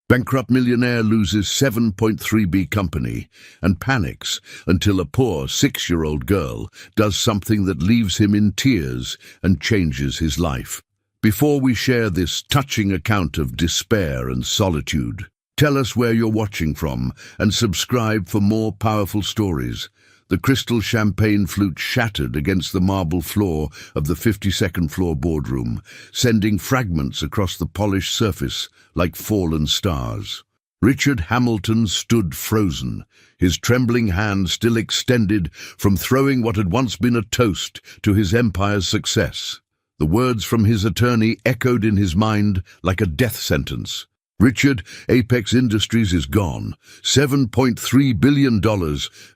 Bankrupt millionaire loses 7.3B company and panics until a poor 6-year-old girl does something that leaves him in tears and changes his life. Before we share this touching account of despair and solitude, tell us where you're watching from and subscribe for more powerful stories. The crystal champagne flute shattered against the marble floor of the 52nd floor boardroom, sending fragments across the polished surface like fallen stars. Richard Hamilton stood frozen, his trembling hand still extended from throwing what had once been a toast to his empire's success. The words from his attorney echoed in his mind like a death sentence. Richard, Apex Industries is gone. $7.3 billion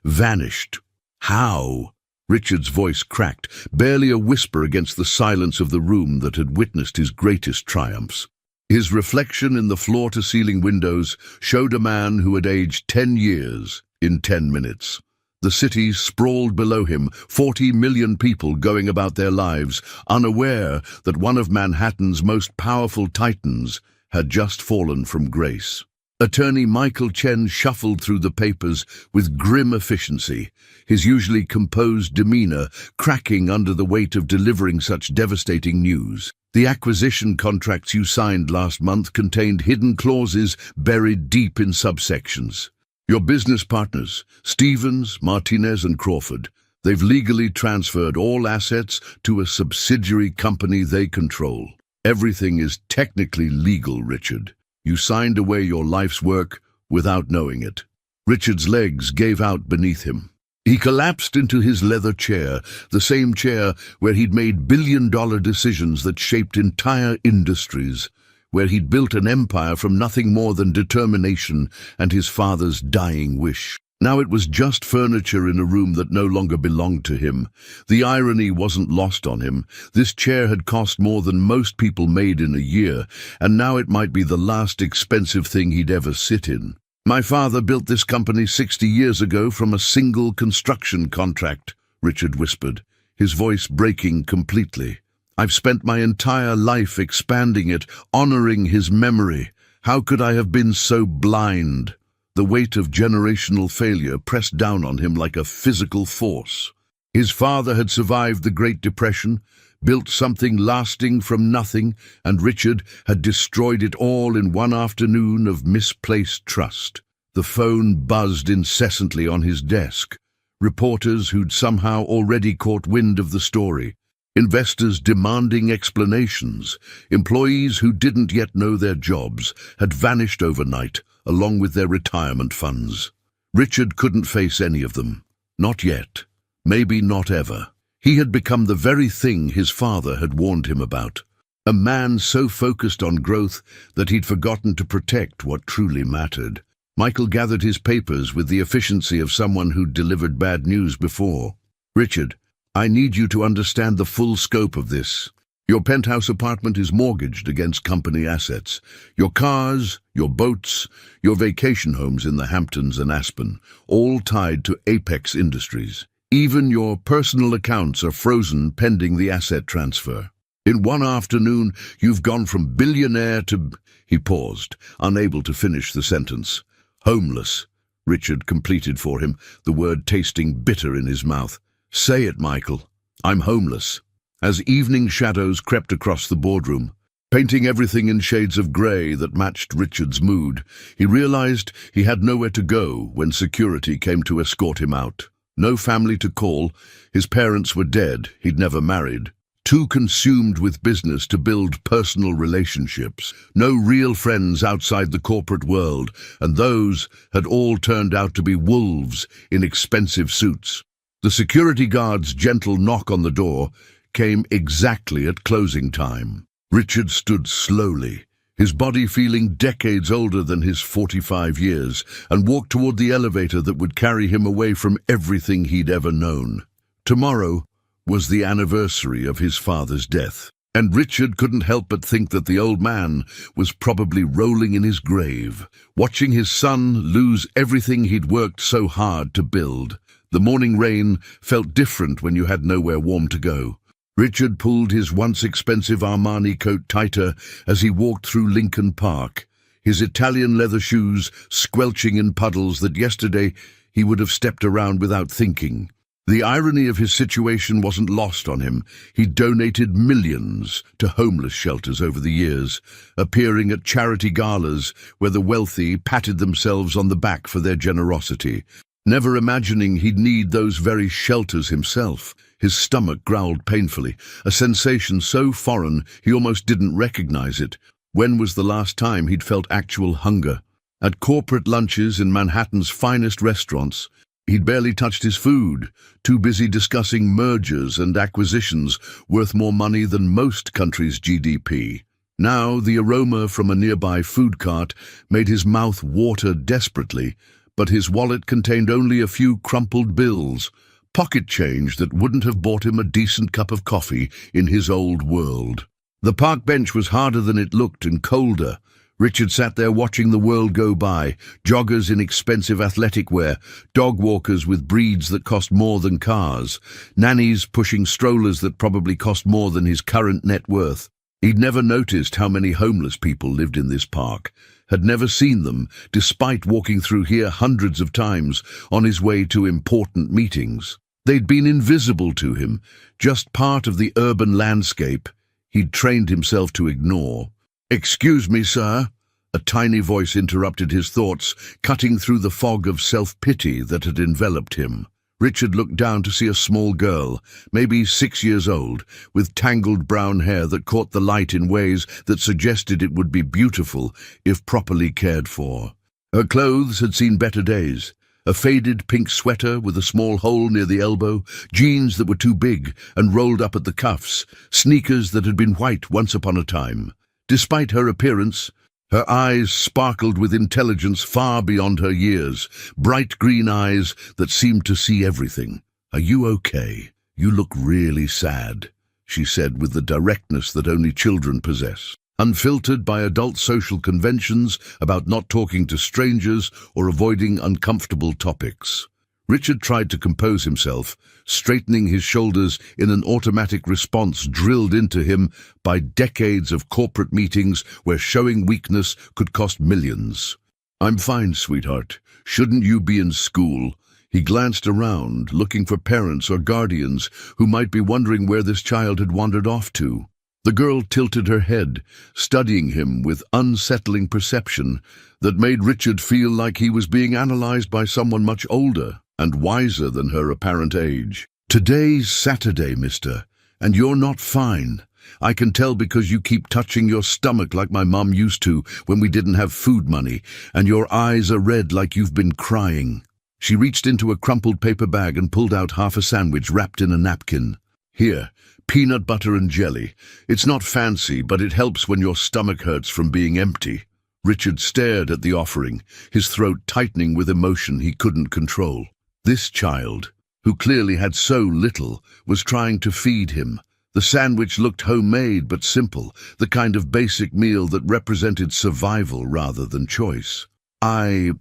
vanished. How? Richard's voice cracked, barely a whisper against the silence of the room that had witnessed his greatest triumphs. His reflection in the floor-to-ceiling windows showed a man who had aged 10 years in 10 minutes. The city sprawled below him, 40 million people going about their lives, unaware that one of Manhattan's most powerful titans had just fallen from grace. Attorney Michael Chen shuffled through the papers with grim efficiency, his usually composed demeanor cracking under the weight of delivering such devastating news. The acquisition contracts you signed last month contained hidden clauses buried deep in subsections. Your business partners, Stevens, Martinez, and Crawford, they've legally transferred all assets to a subsidiary company they control. Everything is technically legal, Richard. You signed away your life's work without knowing it. Richard's legs gave out beneath him. He collapsed into his leather chair, the same chair where he'd made billion-dollar decisions that shaped entire industries, where he'd built an empire from nothing more than determination and his father's dying wish. Now it was just furniture in a room that no longer belonged to him. The irony wasn't lost on him. This chair had cost more than most people made in a year, and now it might be the last expensive thing he'd ever sit in. My father built this company 60 years ago from a single construction contract, Richard whispered, his voice breaking completely. I've spent my entire life expanding it, honoring his memory. How could I have been so blind? The weight of generational failure pressed down on him like a physical force. His father had survived the Great Depression, built something lasting from nothing, and Richard had destroyed it all in one afternoon of misplaced trust. The phone buzzed incessantly on his desk. Reporters who'd somehow already caught wind of the story. Investors demanding explanations. Employees who didn't yet know their jobs had vanished overnight, along with their retirement funds. Richard couldn't face any of them. Not yet. Maybe not ever. He had become the very thing his father had warned him about. A man so focused on growth that he'd forgotten to protect what truly mattered. Michael gathered his papers with the efficiency of someone who'd delivered bad news before. Richard, I need you to understand the full scope of this. Your penthouse apartment is mortgaged against company assets. Your cars, your boats, your vacation homes in the Hamptons and Aspen, all tied to Apex Industries. Even your personal accounts are frozen pending the asset transfer. In one afternoon, you've gone from billionaire to... He paused, unable to finish the sentence. Homeless, Richard completed for him, the word tasting bitter in his mouth. Say it, Michael. I'm homeless. As evening shadows crept across the boardroom, painting everything in shades of grey that matched Richard's mood, he realized he had nowhere to go when security came to escort him out. No family to call, his parents were dead, he'd never married. Too consumed with business to build personal relationships. No real friends outside the corporate world, and those had all turned out to be wolves in expensive suits. The security guard's gentle knock on the door came exactly at closing time. Richard stood slowly, his body feeling decades older than his 45 years, and walked toward the elevator that would carry him away from everything he'd ever known. Tomorrow was the anniversary of his father's death, and Richard couldn't help but think that the old man was probably rolling in his grave, watching his son lose everything he'd worked so hard to build. The morning rain felt different when you had nowhere warm to go. Richard pulled his once expensive Armani coat tighter as he walked through Lincoln Park, his Italian leather shoes squelching in puddles that yesterday he would have stepped around without thinking. The irony of his situation wasn't lost on him. He donated millions to homeless shelters over the years, appearing at charity galas where the wealthy patted themselves on the back for their generosity. Never imagining he'd need those very shelters himself, his stomach growled painfully, a sensation so foreign he almost didn't recognize it. When was the last time he'd felt actual hunger? At corporate lunches in Manhattan's finest restaurants, he'd barely touched his food, too busy discussing mergers and acquisitions worth more money than most countries' GDP. Now, the aroma from a nearby food cart made his mouth water desperately, but his wallet contained only a few crumpled bills, pocket change that wouldn't have bought him a decent cup of coffee in his old world. The park bench was harder than it looked and colder. Richard sat there watching the world go by, joggers in expensive athletic wear, dog walkers with breeds that cost more than cars, nannies pushing strollers that probably cost more than his current net worth. He'd never noticed how many homeless people lived in this park, had never seen them, despite walking through here hundreds of times on his way to important meetings. They'd been invisible to him, just part of the urban landscape he'd trained himself to ignore. "Excuse me, sir," a tiny voice interrupted his thoughts, cutting through the fog of self-pity that had enveloped him. Richard looked down to see a small girl, maybe 6 years old, with tangled brown hair that caught the light in ways that suggested it would be beautiful if properly cared for. Her clothes had seen better days. A faded pink sweater with a small hole near the elbow, jeans that were too big and rolled up at the cuffs, sneakers that had been white once upon a time. Despite her appearance, her eyes sparkled with intelligence far beyond her years, bright green eyes that seemed to see everything. "Are you okay? You look really sad," she said with the directness that only children possess, unfiltered by adult social conventions about not talking to strangers or avoiding uncomfortable topics. Richard tried to compose himself, straightening his shoulders in an automatic response drilled into him by decades of corporate meetings where showing weakness could cost millions. "I'm fine, sweetheart. Shouldn't you be in school?" He glanced around, looking for parents or guardians who might be wondering where this child had wandered off to. The girl tilted her head, studying him with unsettling perception that made Richard feel like he was being analyzed by someone much older and wiser than her apparent age. "Today's Saturday, mister, and you're not fine. I can tell because you keep touching your stomach like my mum used to when we didn't have food money, and your eyes are red like you've been crying." She reached into a crumpled paper bag and pulled out half a sandwich wrapped in a napkin. "Here, peanut butter and jelly. It's not fancy, but it helps when your stomach hurts from being empty." Richard stared at the offering, his throat tightening with emotion he couldn't control. This child, who clearly had so little, was trying to feed him. The sandwich looked homemade but simple, the kind of basic meal that represented survival rather than choice. I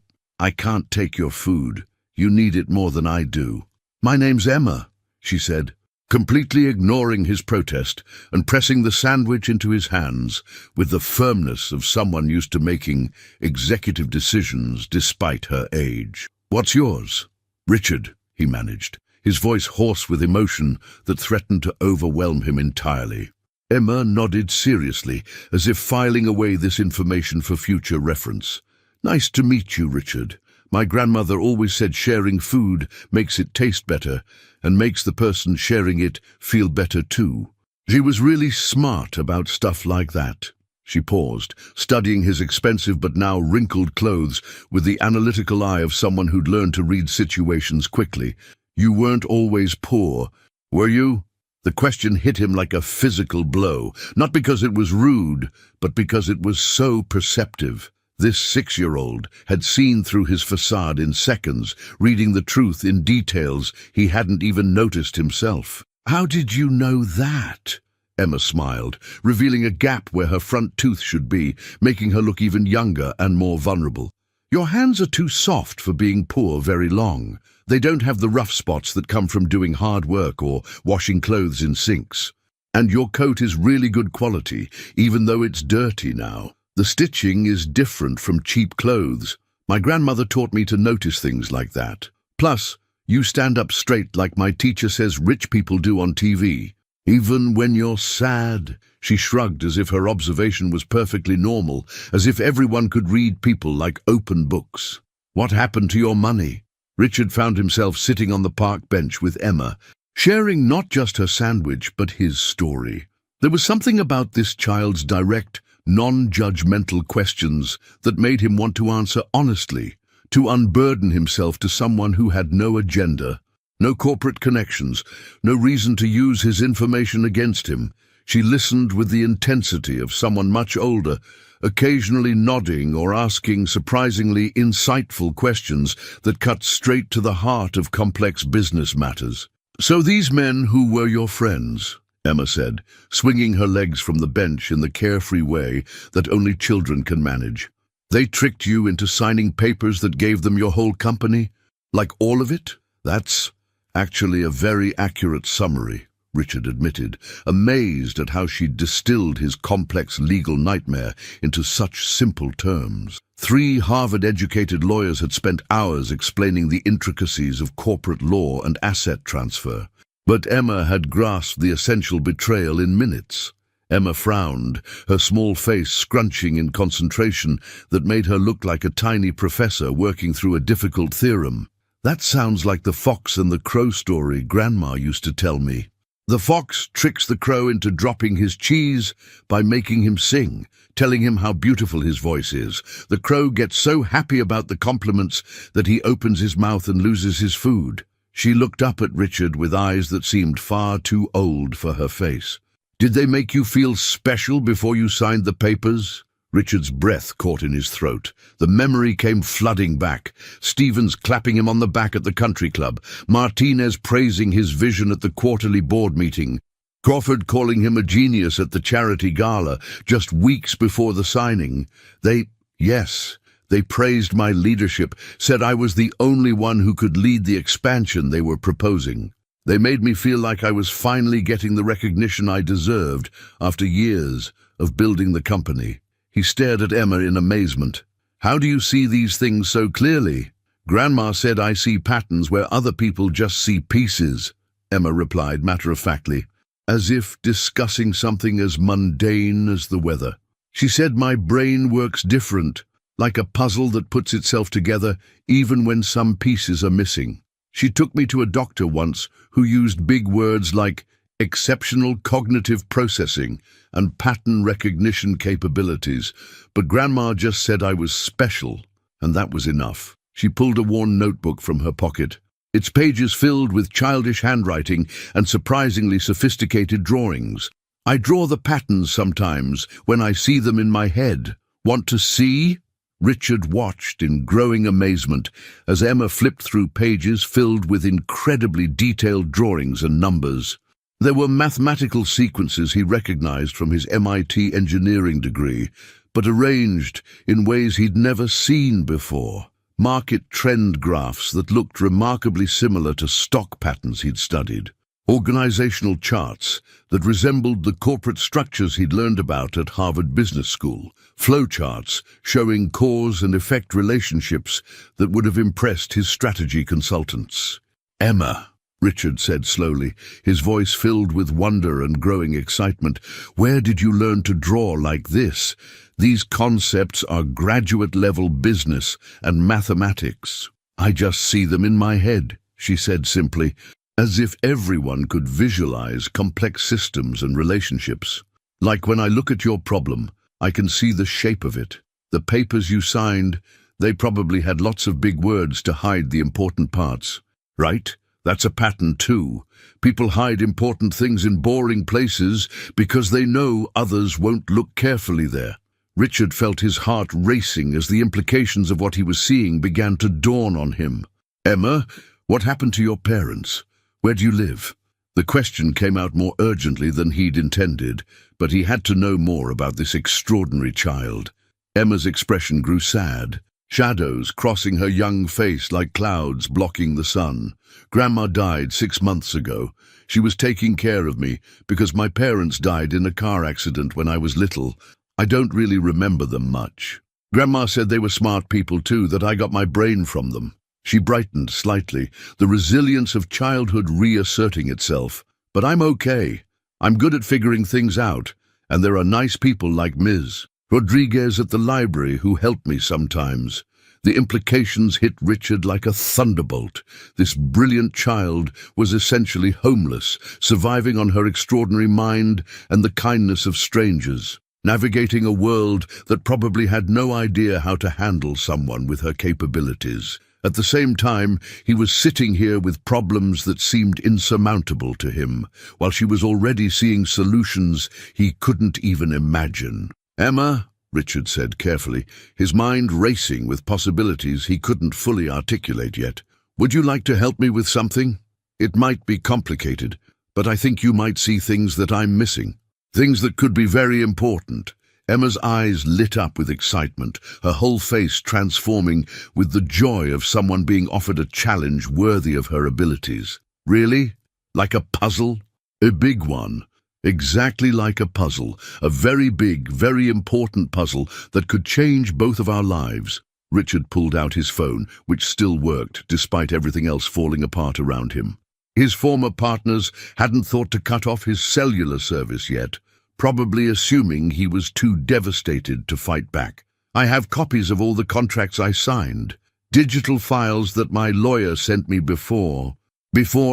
can't take your food. You need it more than I do." "My name's Emma," she said, completely ignoring his protest and pressing the sandwich into his hands with the firmness of someone used to making executive decisions despite her age. "What's yours?" "Richard," he managed, his voice hoarse with emotion that threatened to overwhelm him entirely. Emma nodded seriously, as if filing away this information for future reference. "Nice to meet you, Richard. My grandmother always said sharing food makes it taste better and makes the person sharing it feel better too. She was really smart about stuff like that." She paused, studying his expensive but now wrinkled clothes with the analytical eye of someone who'd learned to read situations quickly. "You weren't always poor, were you?" The question hit him like a physical blow, not because it was rude, but because it was so perceptive. This 6-year-old had seen through his facade in seconds, reading the truth in details he hadn't even noticed himself. "How did you know that?" Emma smiled, revealing a gap where her front tooth should be, making her look even younger and more vulnerable. "Your hands are too soft for being poor very long. They don't have the rough spots that come from doing hard work or washing clothes in sinks. And your coat is really good quality, even though it's dirty now." The stitching is different from cheap clothes. My grandmother taught me to notice things like that. Plus, you stand up straight like my teacher says rich people do on TV. Even when you're sad." She shrugged as if her observation was perfectly normal, as if everyone could read people like open books. "What happened to your money?" Richard found himself sitting on the park bench with Emma, sharing not just her sandwich but his story. There was something about this child's direct, non-judgmental questions that made him want to answer honestly, to unburden himself to someone who had no agenda, no corporate connections, no reason to use his information against him. She listened with the intensity of someone much older, occasionally nodding or asking surprisingly insightful questions that cut straight to the heart of complex business matters. "So these men who were your friends," Emma said, swinging her legs from the bench in the carefree way that only children can manage. "They tricked you into signing papers that gave them your whole company? Like all of it?" "That's actually a very accurate summary," Richard admitted, amazed at how she'd distilled his complex legal nightmare into such simple terms. 3 Harvard-educated lawyers had spent hours explaining the intricacies of corporate law and asset transfer. But Emma had grasped the essential betrayal in minutes. Emma frowned, her small face scrunching in concentration that made her look like a tiny professor working through a difficult theorem. "That sounds like the fox and the crow story Grandma used to tell me. The fox tricks the crow into dropping his cheese by making him sing, telling him how beautiful his voice is. The crow gets so happy about the compliments that he opens his mouth and loses his food." She looked up at Richard with eyes that seemed far too old for her face. "Did they make you feel special before you signed the papers?" Richard's breath caught in his throat. The memory came flooding back. Stevens clapping him on the back at the country club, Martinez praising his vision at the quarterly board meeting, Crawford calling him a genius at the charity gala just weeks before the signing. They praised my leadership, said I was the only one who could lead the expansion they were proposing. They made me feel like I was finally getting the recognition I deserved after years of building the company. He stared at Emma in amazement. "How do you see these things so clearly?" "Grandma said I see patterns where other people just see pieces," Emma replied matter-of-factly, as if discussing something as mundane as the weather. "She said my brain works different, like a puzzle that puts itself together even when some pieces are missing. She took me to a doctor once who used big words like exceptional cognitive processing and pattern recognition capabilities, but Grandma just said I was special, and that was enough." She pulled a worn notebook from her pocket, its pages filled with childish handwriting and surprisingly sophisticated drawings. "I draw the patterns sometimes when I see them in my head. Want to see?" Richard watched in growing amazement as Emma flipped through pages filled with incredibly detailed drawings and numbers. There were mathematical sequences he recognized from his MIT engineering degree, but arranged in ways he'd never seen before. Market trend graphs that looked remarkably similar to stock patterns he'd studied. Organizational charts that resembled the corporate structures he'd learned about at Harvard Business School. Flowcharts showing cause and effect relationships that would have impressed his strategy consultants. "Emma," Richard said slowly, his voice filled with wonder and growing excitement, "where did you learn to draw like this? These concepts are graduate-level business and mathematics." "I just see them in my head," she said simply, as if everyone could visualize complex systems and relationships. "Like when I look at your problem, I can see the shape of it. The papers you signed, they probably had lots of big words to hide the important parts. Right? That's a pattern too. People hide important things in boring places because they know others won't look carefully there." Richard felt his heart racing as the implications of what he was seeing began to dawn on him. "Emma, what happened to your parents? Where do you live?" The question came out more urgently than he'd intended, but he had to know more about this extraordinary child. Emma's expression grew sad, shadows crossing her young face like clouds blocking the sun. "Grandma died 6 months ago. She was taking care of me because my parents died in a car accident when I was little. I don't really remember them much. Grandma said they were smart people too, that I got my brain from them. She brightened slightly, the resilience of childhood reasserting itself. But I'm okay. I'm good at figuring things out, and there are nice people like Ms. Rodriguez at the library who help me sometimes. The implications hit Richard like a thunderbolt. This brilliant child was essentially homeless, surviving on her extraordinary mind and the kindness of strangers, navigating a world that probably had no idea how to handle someone with her capabilities. At the same time, he was sitting here with problems that seemed insurmountable to him, while she was already seeing solutions he couldn't even imagine. "Emma," Richard said carefully, his mind racing with possibilities he couldn't fully articulate yet, "would you like to help me with something? It might be complicated, but I think you might see things that I'm missing. Things that could be very important." Emma's eyes lit up with excitement, her whole face transforming with the joy of someone being offered a challenge worthy of her abilities. "Really? Like a puzzle?" "A big one. Exactly like a puzzle. A very big, very important puzzle that could change both of our lives." Richard pulled out his phone, which still worked despite everything else falling apart around him. His former partners hadn't thought to cut off his cellular service yet, probably assuming he was too devastated to fight back. "I have copies of all the contracts I signed, digital files that my lawyer sent me before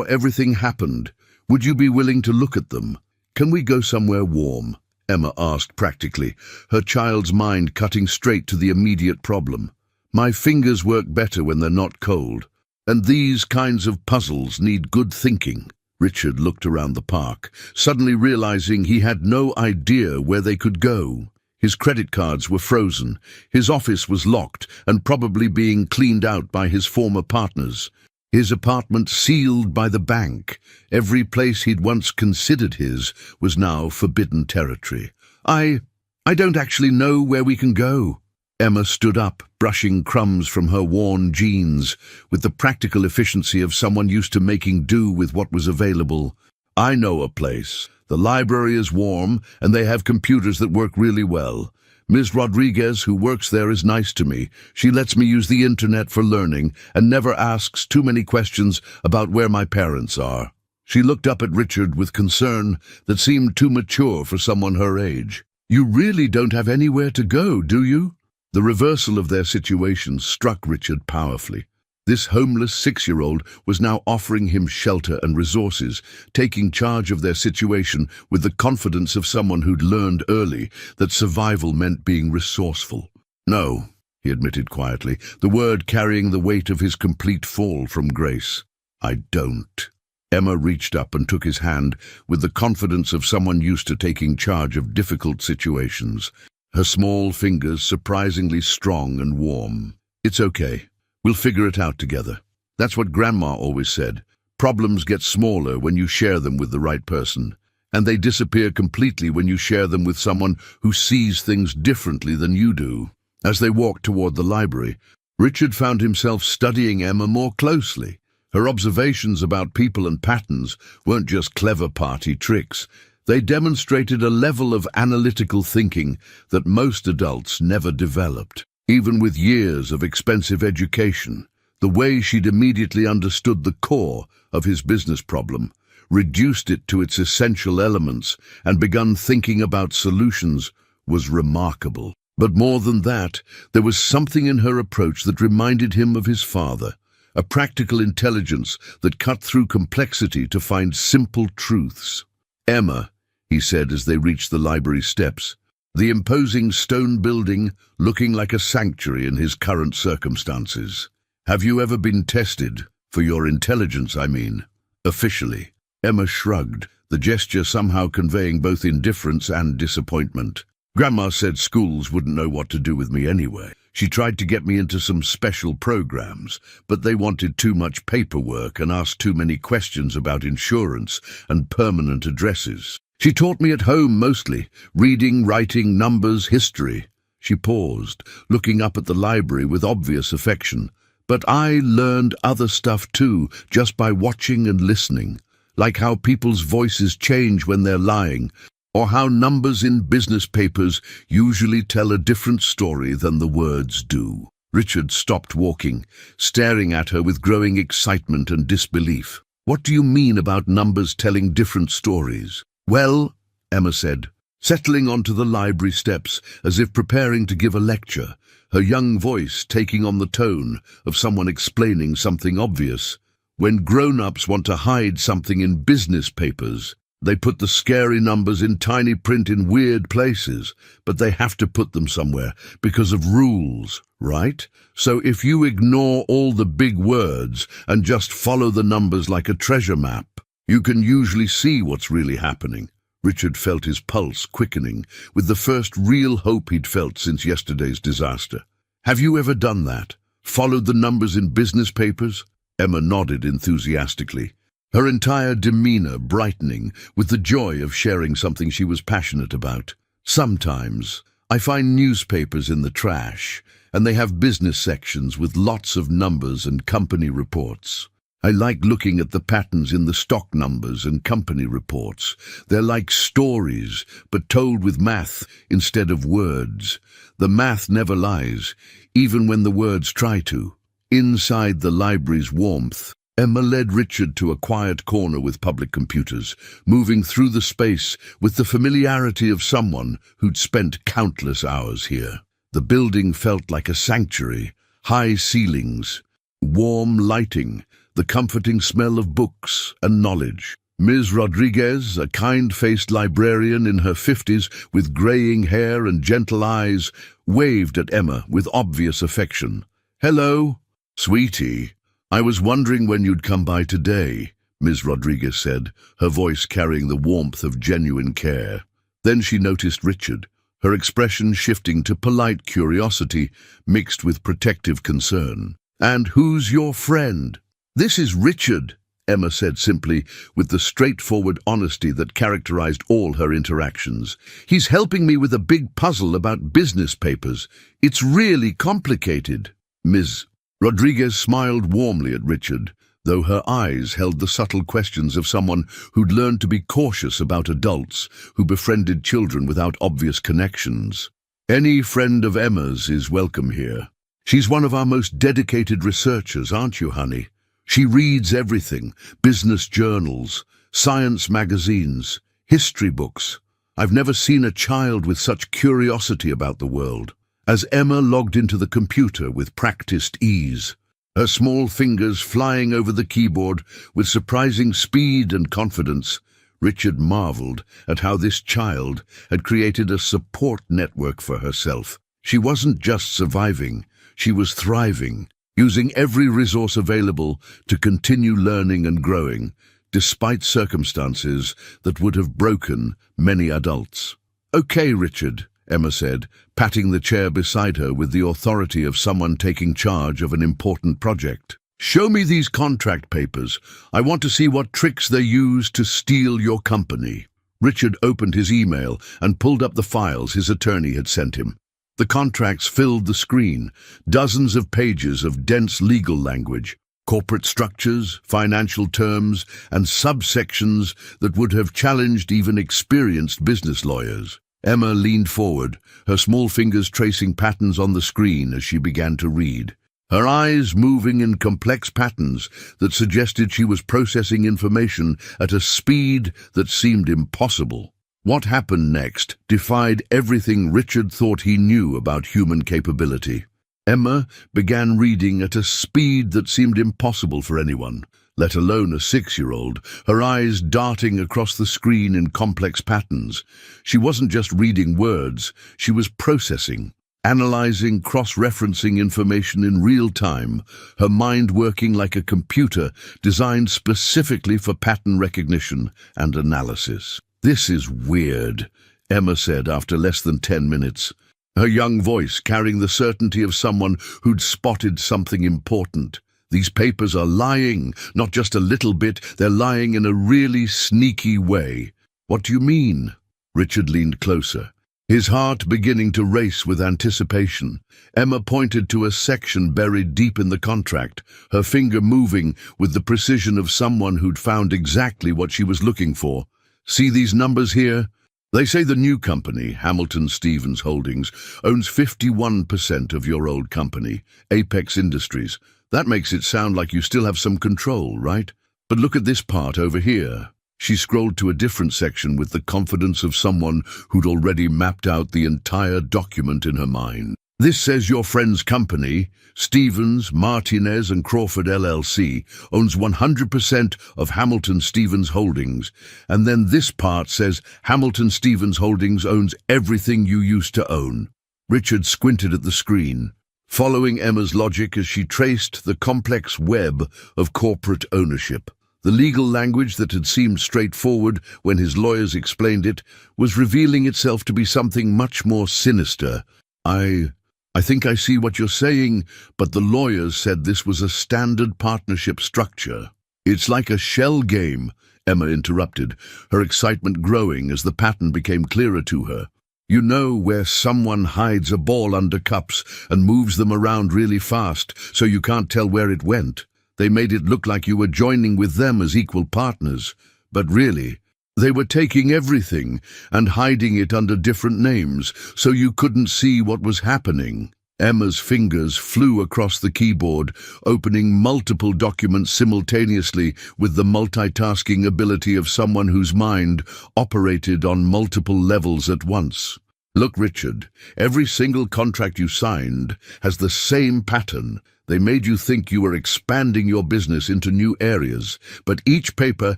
everything happened. Would you be willing to look at them? Can we go somewhere warm?" Emma asked practically, her child's mind cutting straight to the immediate problem. "My fingers work better when they're not cold, and these kinds of puzzles need good thinking." Richard looked around the park, suddenly realizing he had no idea where they could go. His credit cards were frozen, his office was locked and probably being cleaned out by his former partners, his apartment sealed by the bank. Every place he'd once considered his was now forbidden territory. I don't actually know where we can go." Emma stood up, brushing crumbs from her worn jeans, with the practical efficiency of someone used to making do with what was available. "I know a place. The library is warm, and they have computers that work really well. Ms. Rodriguez, who works there, is nice to me. She lets me use the internet for learning and never asks too many questions about where my parents are." She looked up at Richard with concern that seemed too mature for someone her age. "You really don't have anywhere to go, do you?" The reversal of their situation struck Richard powerfully. This homeless 6-year-old was now offering him shelter and resources, taking charge of their situation with the confidence of someone who'd learned early that survival meant being resourceful. "No," he admitted quietly, the word carrying the weight of his complete fall from grace. "I don't." Emma reached up and took his hand with the confidence of someone used to taking charge of difficult situations, her small fingers surprisingly strong and warm. "It's okay. We'll figure it out together. That's what Grandma always said. Problems get smaller when you share them with the right person, and they disappear completely when you share them with someone who sees things differently than you do." As they walked toward the library, Richard found himself studying Emma more closely. Her observations about people and patterns weren't just clever party tricks. They demonstrated a level of analytical thinking that most adults never developed. Even with years of expensive education, the way she'd immediately understood the core of his business problem, reduced it to its essential elements, and begun thinking about solutions was remarkable. But more than that, there was something in her approach that reminded him of his father, a practical intelligence that cut through complexity to find simple truths. "Emma," he said as they reached the library steps, the imposing stone building looking like a sanctuary in his current circumstances. "Have you ever been tested? For your intelligence, I mean. Officially." Emma shrugged, the gesture somehow conveying both indifference and disappointment. "Grandma said schools wouldn't know what to do with me anyway. She tried to get me into some special programs, but they wanted too much paperwork and asked too many questions about insurance and permanent addresses. She taught me at home mostly, reading, writing, numbers, history." She paused, looking up at the library with obvious affection. "But I learned other stuff too, just by watching and listening, like how people's voices change when they're lying, or how numbers in business papers usually tell a different story than the words do. Richard stopped walking, staring at her with growing excitement and disbelief. What do you mean about numbers telling different stories? Well, Emma said, settling onto the library steps as if preparing to give a lecture, her young voice taking on the tone of someone explaining something obvious. When grown-ups want to hide something in business papers, they put the scary numbers in tiny print in weird places, but they have to put them somewhere because of rules, right? So if you ignore all the big words and just follow the numbers like a treasure map, you can usually see what's really happening. Richard felt his pulse quickening with the first real hope he'd felt since yesterday's disaster. Have you ever done that? Followed the numbers in business papers? Emma nodded enthusiastically, her entire demeanor brightening with the joy of sharing something she was passionate about. Sometimes I find newspapers in the trash, and they have business sections with lots of numbers and company reports. I like looking at the patterns in the stock numbers and company reports. They're like stories, but told with math instead of words. The math never lies, even when the words try to. Inside the library's warmth, Emma led Richard to a quiet corner with public computers, moving through the space with the familiarity of someone who'd spent countless hours here. The building felt like a sanctuary, high ceilings, warm lighting, the comforting smell of books and knowledge. Ms. Rodriguez, a kind-faced librarian in her 50s with graying hair and gentle eyes, waved at Emma with obvious affection. "Hello, sweetie. I was wondering when you'd come by today," Ms. Rodriguez said, her voice carrying the warmth of genuine care. Then she noticed Richard, her expression shifting to polite curiosity mixed with protective concern. "And who's your friend?" "This is Richard," Emma said simply, with the straightforward honesty that characterized all her interactions. "He's helping me with a big puzzle about business papers. It's really complicated." Ms. Rodriguez smiled warmly at Richard, though her eyes held the subtle questions of someone who'd learned to be cautious about adults who befriended children without obvious connections. "Any friend of Emma's is welcome here. She's one of our most dedicated researchers, aren't you, honey? She reads everything, business journals, science magazines, history books. I've never seen a child with such curiosity about the world." As Emma logged into the computer with practiced ease, her small fingers flying over the keyboard with surprising speed and confidence, Richard marveled at how this child had created a support network for herself. She wasn't just surviving, she was thriving, using every resource available to continue learning and growing, despite circumstances that would have broken many adults. "Okay, Richard," Emma said, patting the chair beside her with the authority of someone taking charge of an important project. "Show me these contract papers. I want to see what tricks they use to steal your company." Richard opened his email and pulled up the files his attorney had sent him. The contracts filled the screen, dozens of pages of dense legal language, corporate structures, financial terms, and subsections that would have challenged even experienced business lawyers. Emma leaned forward, her small fingers tracing patterns on the screen as she began to read, her eyes moving in complex patterns that suggested she was processing information at a speed that seemed impossible. What happened next defied everything Richard thought he knew about human capability. Emma began reading at a speed that seemed impossible for anyone, let alone a 6-year-old, her eyes darting across the screen in complex patterns. She wasn't just reading words, she was processing, analyzing, cross-referencing information in real time, her mind working like a computer designed specifically for pattern recognition and analysis. "This is weird," Emma said after less than 10 minutes, her young voice carrying the certainty of someone who'd spotted something important. "These papers are lying, not just a little bit, they're lying in a really sneaky way." "What do you mean?" Richard leaned closer, his heart beginning to race with anticipation. Emma pointed to a section buried deep in the contract, her finger moving with the precision of someone who'd found exactly what she was looking for. "See these numbers here? They say the new company, Hamilton Stevens Holdings, owns 51% of your old company, Apex Industries. That makes it sound like you still have some control, right? But look at this part over here. She scrolled to a different section with the confidence of someone who'd already mapped out the entire document in her mind. This says your friend's company, Stevens, Martinez and Crawford LLC, owns 100% of Hamilton Stevens Holdings. And then this part says Hamilton Stevens Holdings owns everything you used to own. Richard squinted at the screen, following Emma's logic as she traced the complex web of corporate ownership. The legal language that had seemed straightforward when his lawyers explained it was revealing itself to be something much more sinister. I think I see what you're saying, but the lawyers said this was a standard partnership structure. It's like a shell game, Emma interrupted, her excitement growing as the pattern became clearer to her. You know, where someone hides a ball under cups and moves them around really fast so you can't tell where it went. They made it look like you were joining with them as equal partners, but really, they were taking everything and hiding it under different names so you couldn't see what was happening. Emma's fingers flew across the keyboard, opening multiple documents simultaneously with the multitasking ability of someone whose mind operated on multiple levels at once. Look, Richard, every single contract you signed has the same pattern. They made you think you were expanding your business into new areas, but each paper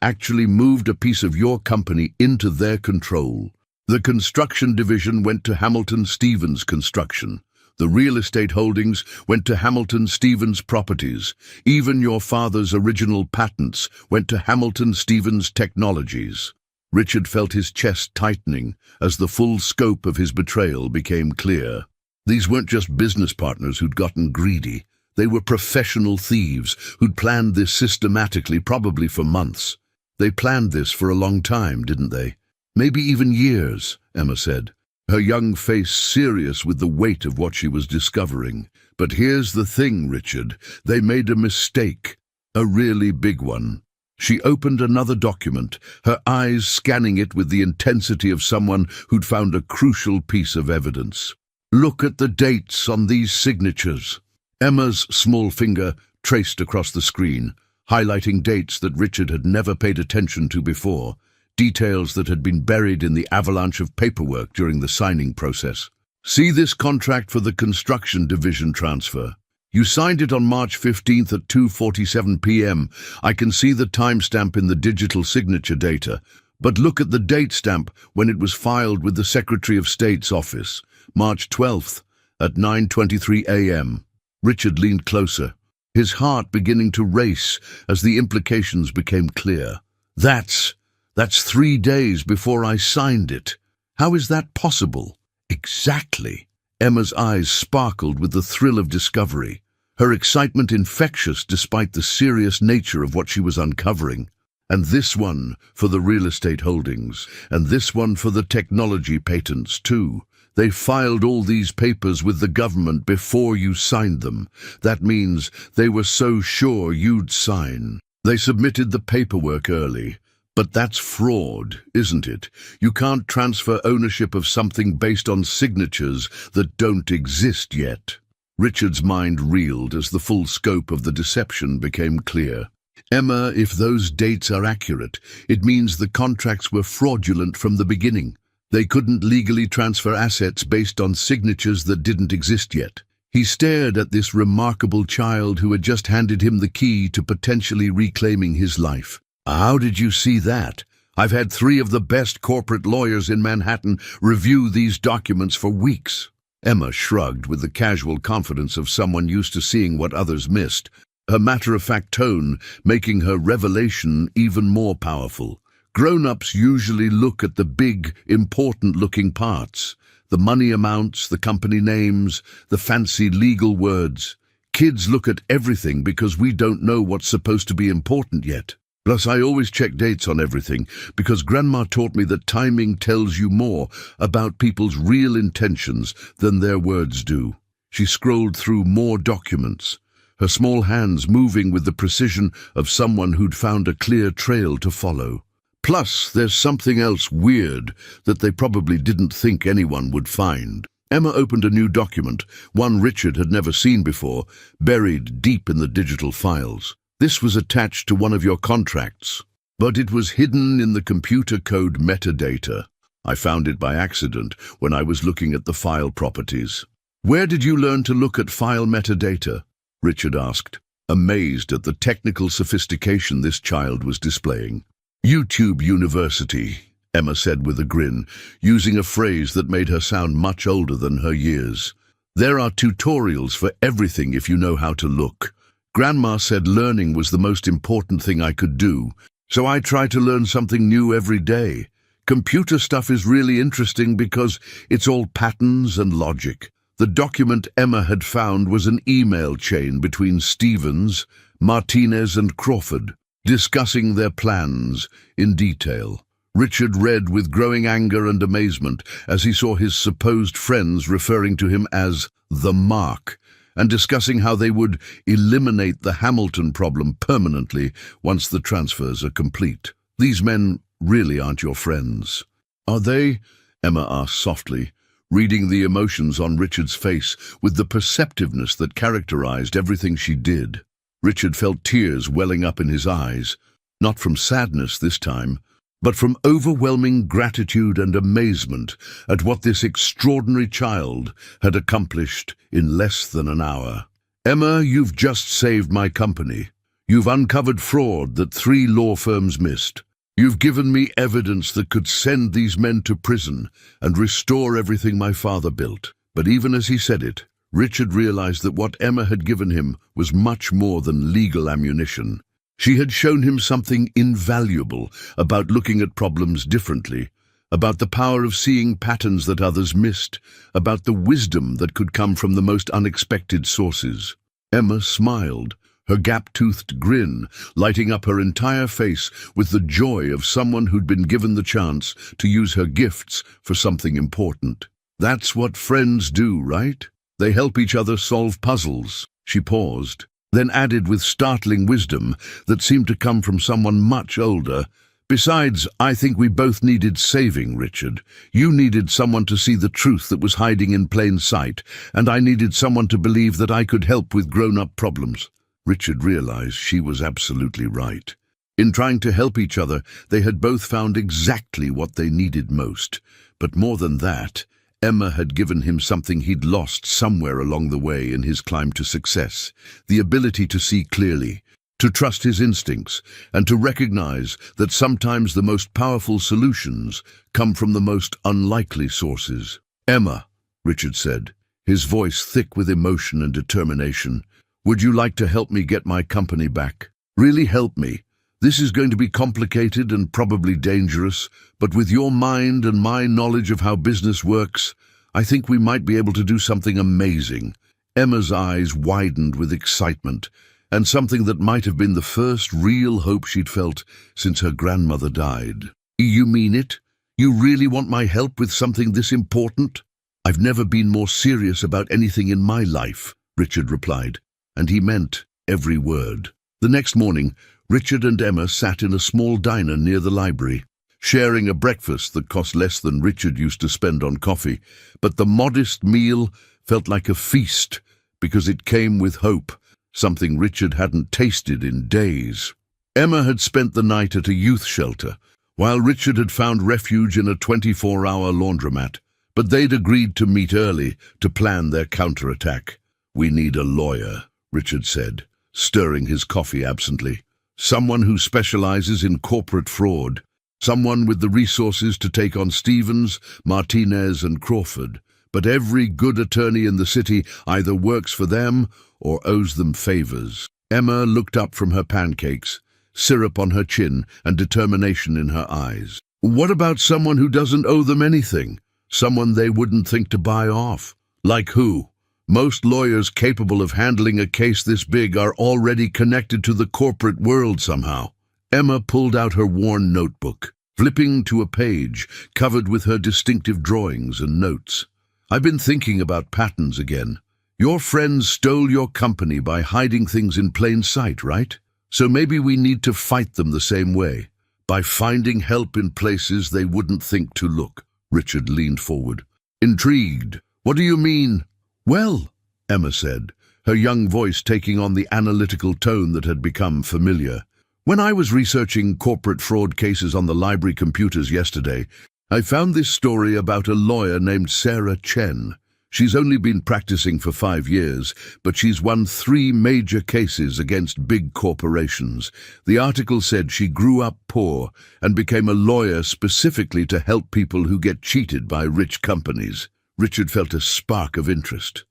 actually moved a piece of your company into their control. The construction division went to Hamilton Stevens Construction. The real estate holdings went to Hamilton Stevens Properties. Even your father's original patents went to Hamilton Stevens Technologies. Richard felt his chest tightening as the full scope of his betrayal became clear. These weren't just business partners who'd gotten greedy. They were professional thieves who'd planned this systematically, probably for months. They planned this for a long time, didn't they? Maybe even years, Emma said, her young face serious with the weight of what she was discovering. But here's the thing, Richard. They made a mistake, a really big one. She opened another document, her eyes scanning it with the intensity of someone who'd found a crucial piece of evidence. Look at the dates on these signatures. Emma's small finger traced across the screen, highlighting dates that Richard had never paid attention to before, details that had been buried in the avalanche of paperwork during the signing process. See this contract for the construction division transfer. You signed it on March 15th at 2:47 p.m. I can see the timestamp in the digital signature data, but look at the date stamp when it was filed with the Secretary of State's office, March 12th at 9:23 a.m. Richard leaned closer, his heart beginning to race as the implications became clear. That's 3 days before I signed it. How is that possible? Exactly. Emma's eyes sparkled with the thrill of discovery, her excitement infectious despite the serious nature of what she was uncovering. And this one for the real estate holdings, and this one for the technology patents too. They filed all these papers with the government before you signed them. That means they were so sure you'd sign. They submitted the paperwork early. But that's fraud, isn't it? You can't transfer ownership of something based on signatures that don't exist yet. Richard's mind reeled as the full scope of the deception became clear. Emma, if those dates are accurate, it means the contracts were fraudulent from the beginning. They couldn't legally transfer assets based on signatures that didn't exist yet. He stared at this remarkable child who had just handed him the key to potentially reclaiming his life. How did you see that? I've had 3 of the best corporate lawyers in Manhattan review these documents for weeks. Emma shrugged with the casual confidence of someone used to seeing what others missed, her matter-of-fact tone making her revelation even more powerful. Grown-ups usually look at the big, important-looking parts, the money amounts, the company names, the fancy legal words. Kids look at everything because we don't know what's supposed to be important yet. Plus, I always check dates on everything because Grandma taught me that timing tells you more about people's real intentions than their words do. She scrolled through more documents, her small hands moving with the precision of someone who'd found a clear trail to follow. Plus, there's something else weird that they probably didn't think anyone would find. Emma opened a new document, one Richard had never seen before, buried deep in the digital files. This was attached to one of your contracts, but it was hidden in the computer code metadata. I found it by accident when I was looking at the file properties. Where did you learn to look at file metadata? Richard asked, amazed at the technical sophistication this child was displaying. YouTube University, Emma said with a grin, using a phrase that made her sound much older than her years. There are tutorials for everything if you know how to look. Grandma said learning was the most important thing I could do, so I try to learn something new every day. Computer stuff is really interesting because it's all patterns and logic. The document Emma had found was an email chain between Stevens, Martinez and Crawford, discussing their plans in detail. Richard read with growing anger and amazement as he saw his supposed friends referring to him as the Mark and discussing how they would eliminate the Hamilton problem permanently once the transfers are complete. These men really aren't your friends. Are they? Emma asked softly, reading the emotions on Richard's face with the perceptiveness that characterized everything she did. Richard felt tears welling up in his eyes, not from sadness this time, but from overwhelming gratitude and amazement at what this extraordinary child had accomplished in less than an hour. Emma, you've just saved my company. You've uncovered fraud that 3 law firms missed. You've given me evidence that could send these men to prison and restore everything my father built. But even as he said it, Richard realized that what Emma had given him was much more than legal ammunition. She had shown him something invaluable about looking at problems differently, about the power of seeing patterns that others missed, about the wisdom that could come from the most unexpected sources. Emma smiled, her gap-toothed grin lighting up her entire face with the joy of someone who'd been given the chance to use her gifts for something important. That's what friends do, right? They help each other solve puzzles. She paused, then added with startling wisdom that seemed to come from someone much older. Besides, I think we both needed saving, Richard. You needed someone to see the truth that was hiding in plain sight, and I needed someone to believe that I could help with grown-up problems. Richard realized she was absolutely right. In trying to help each other, they had both found exactly what they needed most. But more than that, Emma had given him something he'd lost somewhere along the way in his climb to success, the ability to see clearly, to trust his instincts, and to recognize that sometimes the most powerful solutions come from the most unlikely sources. Emma, Richard said, his voice thick with emotion and determination, would you like to help me get my company back? Really help me. This is going to be complicated and probably dangerous, but with your mind and my knowledge of how business works, I think we might be able to do something amazing. Emma's eyes widened with excitement, and something that might have been the first real hope she'd felt since her grandmother died. You mean it? You really want my help with something this important? I've never been more serious about anything in my life, Richard replied, and he meant every word. The next morning, Richard and Emma sat in a small diner near the library, sharing a breakfast that cost less than Richard used to spend on coffee, but the modest meal felt like a feast because it came with hope, something Richard hadn't tasted in days. Emma had spent the night at a youth shelter, while Richard had found refuge in a 24-hour laundromat, but they'd agreed to meet early to plan their counterattack. We need a lawyer, Richard said, stirring his coffee absently. Someone who specializes in corporate fraud. Someone with the resources to take on Stevens, Martinez and Crawford. But every good attorney in the city either works for them or owes them favors. Emma looked up from her pancakes, syrup on her chin and determination in her eyes. What about someone who doesn't owe them anything? Someone they wouldn't think to buy off? Like who? Most lawyers capable of handling a case this big are already connected to the corporate world somehow. Emma pulled out her worn notebook, flipping to a page covered with her distinctive drawings and notes. I've been thinking about patterns again. Your friends stole your company by hiding things in plain sight, right? So maybe we need to fight them the same way, by finding help in places they wouldn't think to look. Richard leaned forward. Intrigued. What do you mean? Well, Emma said, her young voice taking on the analytical tone that had become familiar. When I was researching corporate fraud cases on the library computers yesterday, I found this story about a lawyer named Sarah Chen. She's only been practicing for 5 years, but she's won 3 major cases against big corporations. The article said she grew up poor and became a lawyer specifically to help people who get cheated by rich companies. Richard felt a spark of interest.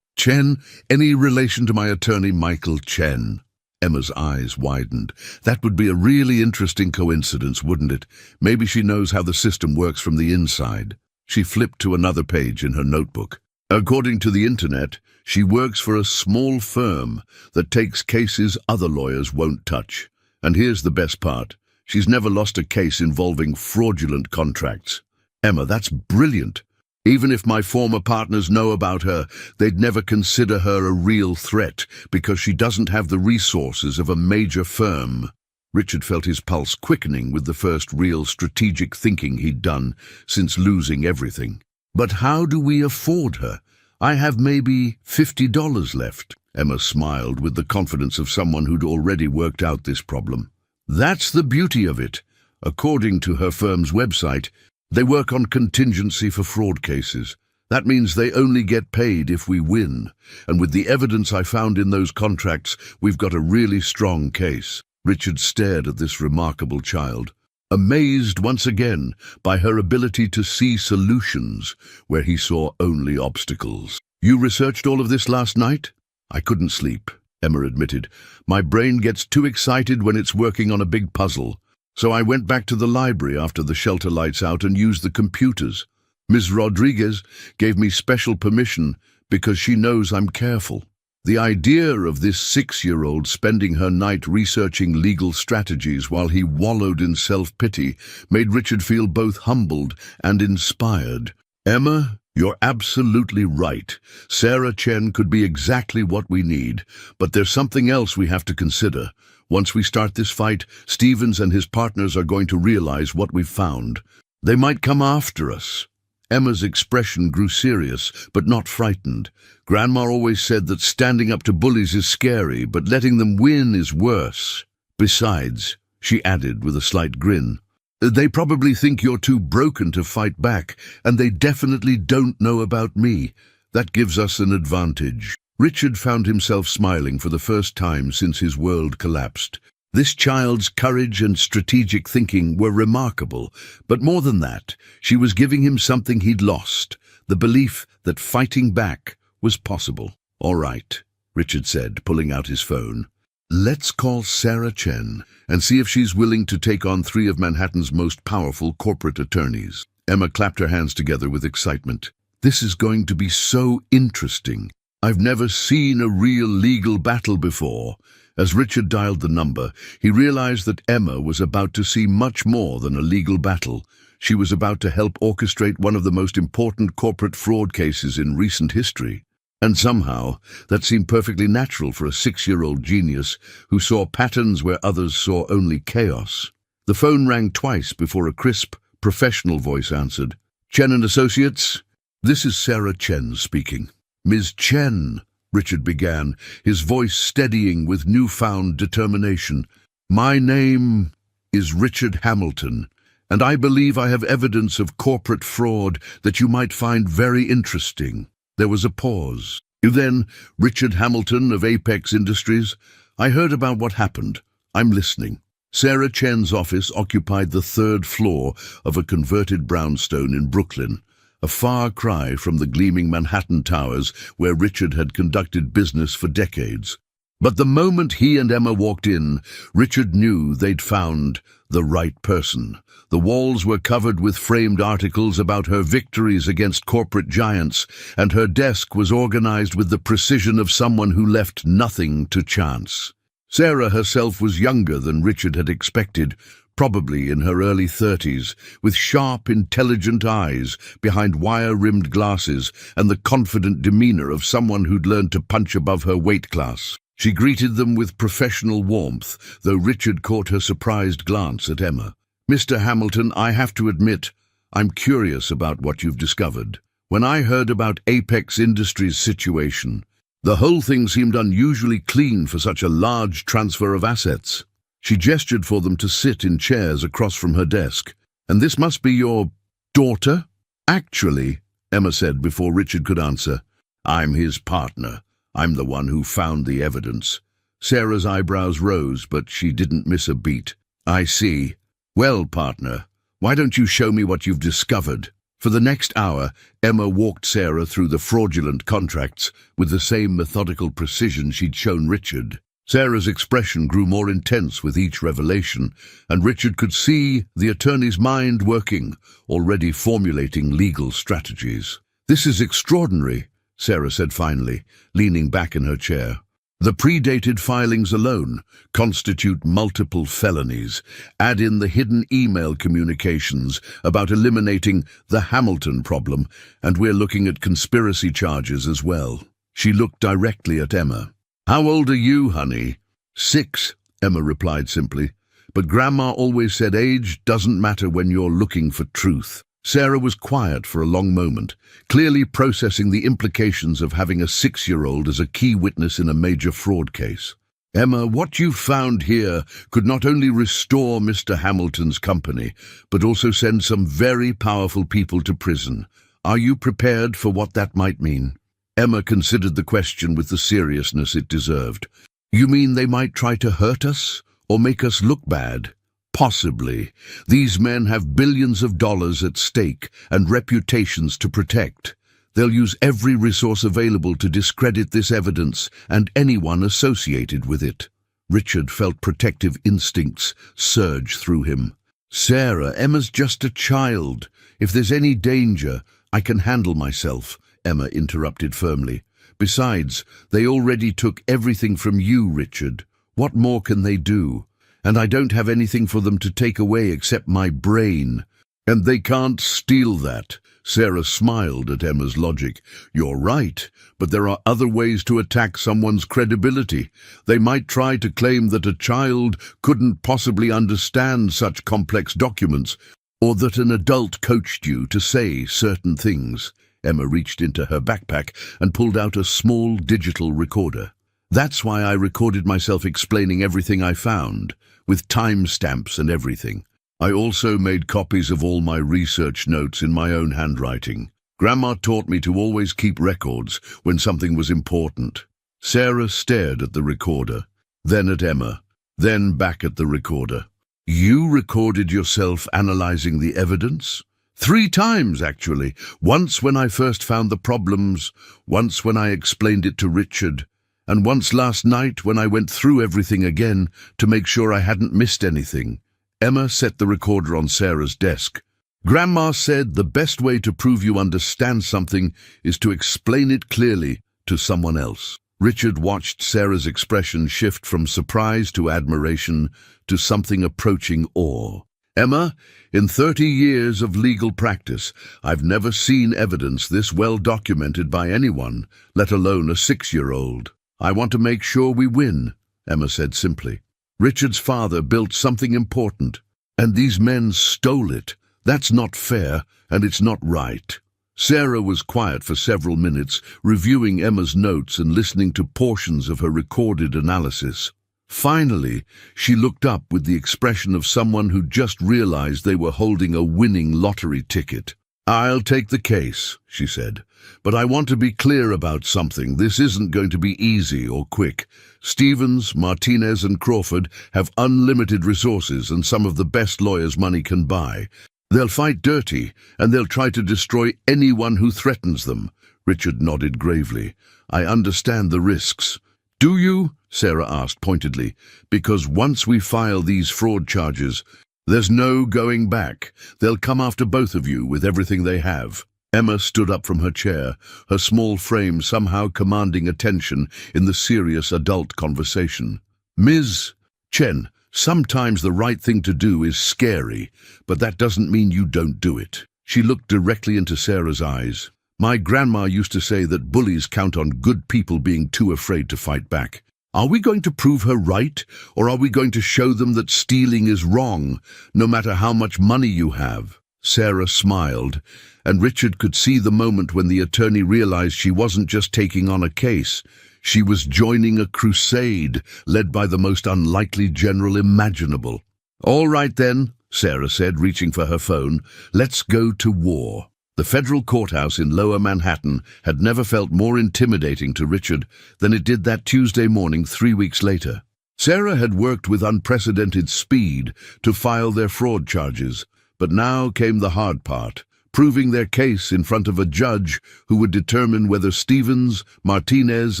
Chen, any relation to my attorney Michael Chen? Emma's eyes widened. That would be a really interesting coincidence, wouldn't it? Maybe she knows how the system works from the inside. She flipped to another page in her notebook. According to the internet, she works for a small firm that takes cases other lawyers won't touch. And here's the best part. She's never lost a case involving fraudulent contracts. Emma, that's brilliant. Even if my former partners know about her, they'd never consider her a real threat because she doesn't have the resources of a major firm. Richard felt his pulse quickening with the first real strategic thinking he'd done since losing everything. But how do we afford her? I have maybe $50 left. Emma smiled with the confidence of someone who'd already worked out this problem. That's the beauty of it. According to her firm's website, they work on contingency for fraud cases. That means they only get paid if we win. And with the evidence I found in those contracts, we've got a really strong case. Richard stared at this remarkable child, amazed once again by her ability to see solutions where he saw only obstacles. You researched all of this last night? I couldn't sleep, Emma admitted. My brain gets too excited when it's working on a big puzzle. So I went back to the library after the shelter lights out and used the computers. Ms. Rodriguez gave me special permission because she knows I'm careful. The idea of this 6-year-old spending her night researching legal strategies while he wallowed in self-pity made Richard feel both humbled and inspired. Emma, you're absolutely right. Sarah Chen could be exactly what we need, but there's something else we have to consider. Once we start this fight, Stevens and his partners are going to realize what we've found. They might come after us. Emma's expression grew serious, but not frightened. Grandma always said that standing up to bullies is scary, but letting them win is worse. Besides, she added with a slight grin, they probably think you're too broken to fight back, and they definitely don't know about me. That gives us an advantage. Richard found himself smiling for the first time since his world collapsed. This child's courage and strategic thinking were remarkable, but more than that, she was giving him something he'd lost, the belief that fighting back was possible. All right, Richard said, pulling out his phone. Let's call Sarah Chen and see if she's willing to take on 3 of Manhattan's most powerful corporate attorneys. Emma clapped her hands together with excitement. This is going to be so interesting. I've never seen a real legal battle before. As Richard dialed the number, he realized that Emma was about to see much more than a legal battle. She was about to help orchestrate one of the most important corporate fraud cases in recent history. And somehow, that seemed perfectly natural for a 6-year-old genius who saw patterns where others saw only chaos. The phone rang twice before a crisp, professional voice answered. Chen and Associates? This is Sarah Chen speaking. Ms. Chen, Richard began, his voice steadying with newfound determination. My name is Richard Hamilton, and I believe I have evidence of corporate fraud that you might find very interesting. There was a pause. You then, Richard Hamilton of Apex Industries? I heard about what happened. I'm listening. Sarah Chen's office occupied the 3rd floor of a converted brownstone in Brooklyn, a far cry from the gleaming Manhattan towers where Richard had conducted business for decades. But the moment he and Emma walked in, Richard knew they'd found the right person. The walls were covered with framed articles about her victories against corporate giants, and her desk was organized with the precision of someone who left nothing to chance. Sarah herself was younger than Richard had expected, probably in her early 30s, with sharp, intelligent eyes behind wire-rimmed glasses and the confident demeanor of someone who'd learned to punch above her weight class. She greeted them with professional warmth, though Richard caught her surprised glance at Emma. "Mr. Hamilton, I have to admit, I'm curious about what you've discovered. When I heard about Apex Industries' situation, the whole thing seemed unusually clean for such a large transfer of assets." She gestured for them to sit in chairs across from her desk. "And this must be your daughter?" "Actually," Emma said before Richard could answer, "I'm his partner. I'm the one who found the evidence." Sarah's eyebrows rose, but she didn't miss a beat. "I see. Well, partner, why don't you show me what you've discovered?" For the next hour, Emma walked Sarah through the fraudulent contracts with the same methodical precision she'd shown Richard. Sarah's expression grew more intense with each revelation, and Richard could see the attorney's mind working, already formulating legal strategies. "This is extraordinary," Sarah said finally, leaning back in her chair. "The predated filings alone constitute multiple felonies. Add in the hidden email communications about eliminating the Hamilton problem, and we're looking at conspiracy charges as well." She looked directly at Emma. "How old are you, honey?" "6, Emma replied simply. "But Grandma always said age doesn't matter when you're looking for truth." Sarah was quiet for a long moment, clearly processing the implications of having a 6-year-old as a key witness in a major fraud case. "Emma, what you found here could not only restore Mr. Hamilton's company, but also send some very powerful people to prison. Are you prepared for what that might mean?" Emma considered the question with the seriousness it deserved. "You mean they might try to hurt us, or make us look bad?" "Possibly. These men have billions of dollars at stake and reputations to protect. They'll use every resource available to discredit this evidence and anyone associated with it." Richard felt protective instincts surge through him. "Sarah, Emma's just a child. If there's any danger, I can handle myself," Emma interrupted firmly. "Besides, they already took everything from you, Richard. What more can they do? And I don't have anything for them to take away except my brain." "And they can't steal that." Sarah smiled at Emma's logic. "You're right, but there are other ways to attack someone's credibility. They might try to claim that a child couldn't possibly understand such complex documents, or that an adult coached you to say certain things." Emma reached into her backpack and pulled out a small digital recorder. "That's why I recorded myself explaining everything I found, with timestamps and everything. I also made copies of all my research notes in my own handwriting. Grandma taught me to always keep records when something was important." Sarah stared at the recorder, then at Emma, then back at the recorder. "You recorded yourself analyzing the evidence?" "3 times, actually. Once when I first found the problems, once when I explained it to Richard, and once last night when I went through everything again to make sure I hadn't missed anything." Emma set the recorder on Sarah's desk. "Grandma said the best way to prove you understand something is to explain it clearly to someone else." Richard watched Sarah's expression shift from surprise to admiration to something approaching awe. "Emma, in 30 years of legal practice, I've never seen evidence this well documented by anyone, let alone a 6-year-old. I want to make sure we win," Emma said simply. "Richard's father built something important, and these men stole it. That's not fair, and it's not right." Sarah was quiet for several minutes, reviewing Emma's notes and listening to portions of her recorded analysis. Finally, she looked up with the expression of someone who just realized they were holding a winning lottery ticket. "I'll take the case," she said, "but I want to be clear about something. This isn't going to be easy or quick. Stevens, Martinez, and Crawford have unlimited resources and some of the best lawyers money can buy. They'll fight dirty, and they'll try to destroy anyone who threatens them." Richard nodded gravely. "I understand the risks." "Do you?" Sarah asked pointedly. "Because once we file these fraud charges, there's no going back. They'll come after both of you with everything they have." Emma stood up from her chair, her small frame somehow commanding attention in the serious adult conversation. "Ms. Chen, sometimes the right thing to do is scary, but that doesn't mean you don't do it." She looked directly into Sarah's eyes. "My grandma used to say that bullies count on good people being too afraid to fight back. Are we going to prove her right, or are we going to show them that stealing is wrong, no matter how much money you have? Sarah smiled, and Richard could see the moment when the attorney realized she wasn't just taking on a case. She was joining a crusade led by the most unlikely general imaginable. "All right then," Sarah said, reaching for her phone. "Let's go to war." The federal courthouse in Lower Manhattan had never felt more intimidating to Richard than it did that Tuesday morning 3 weeks later. Sarah had worked with unprecedented speed to file their fraud charges, but now came the hard part, proving their case in front of a judge who would determine whether Stevens, Martinez,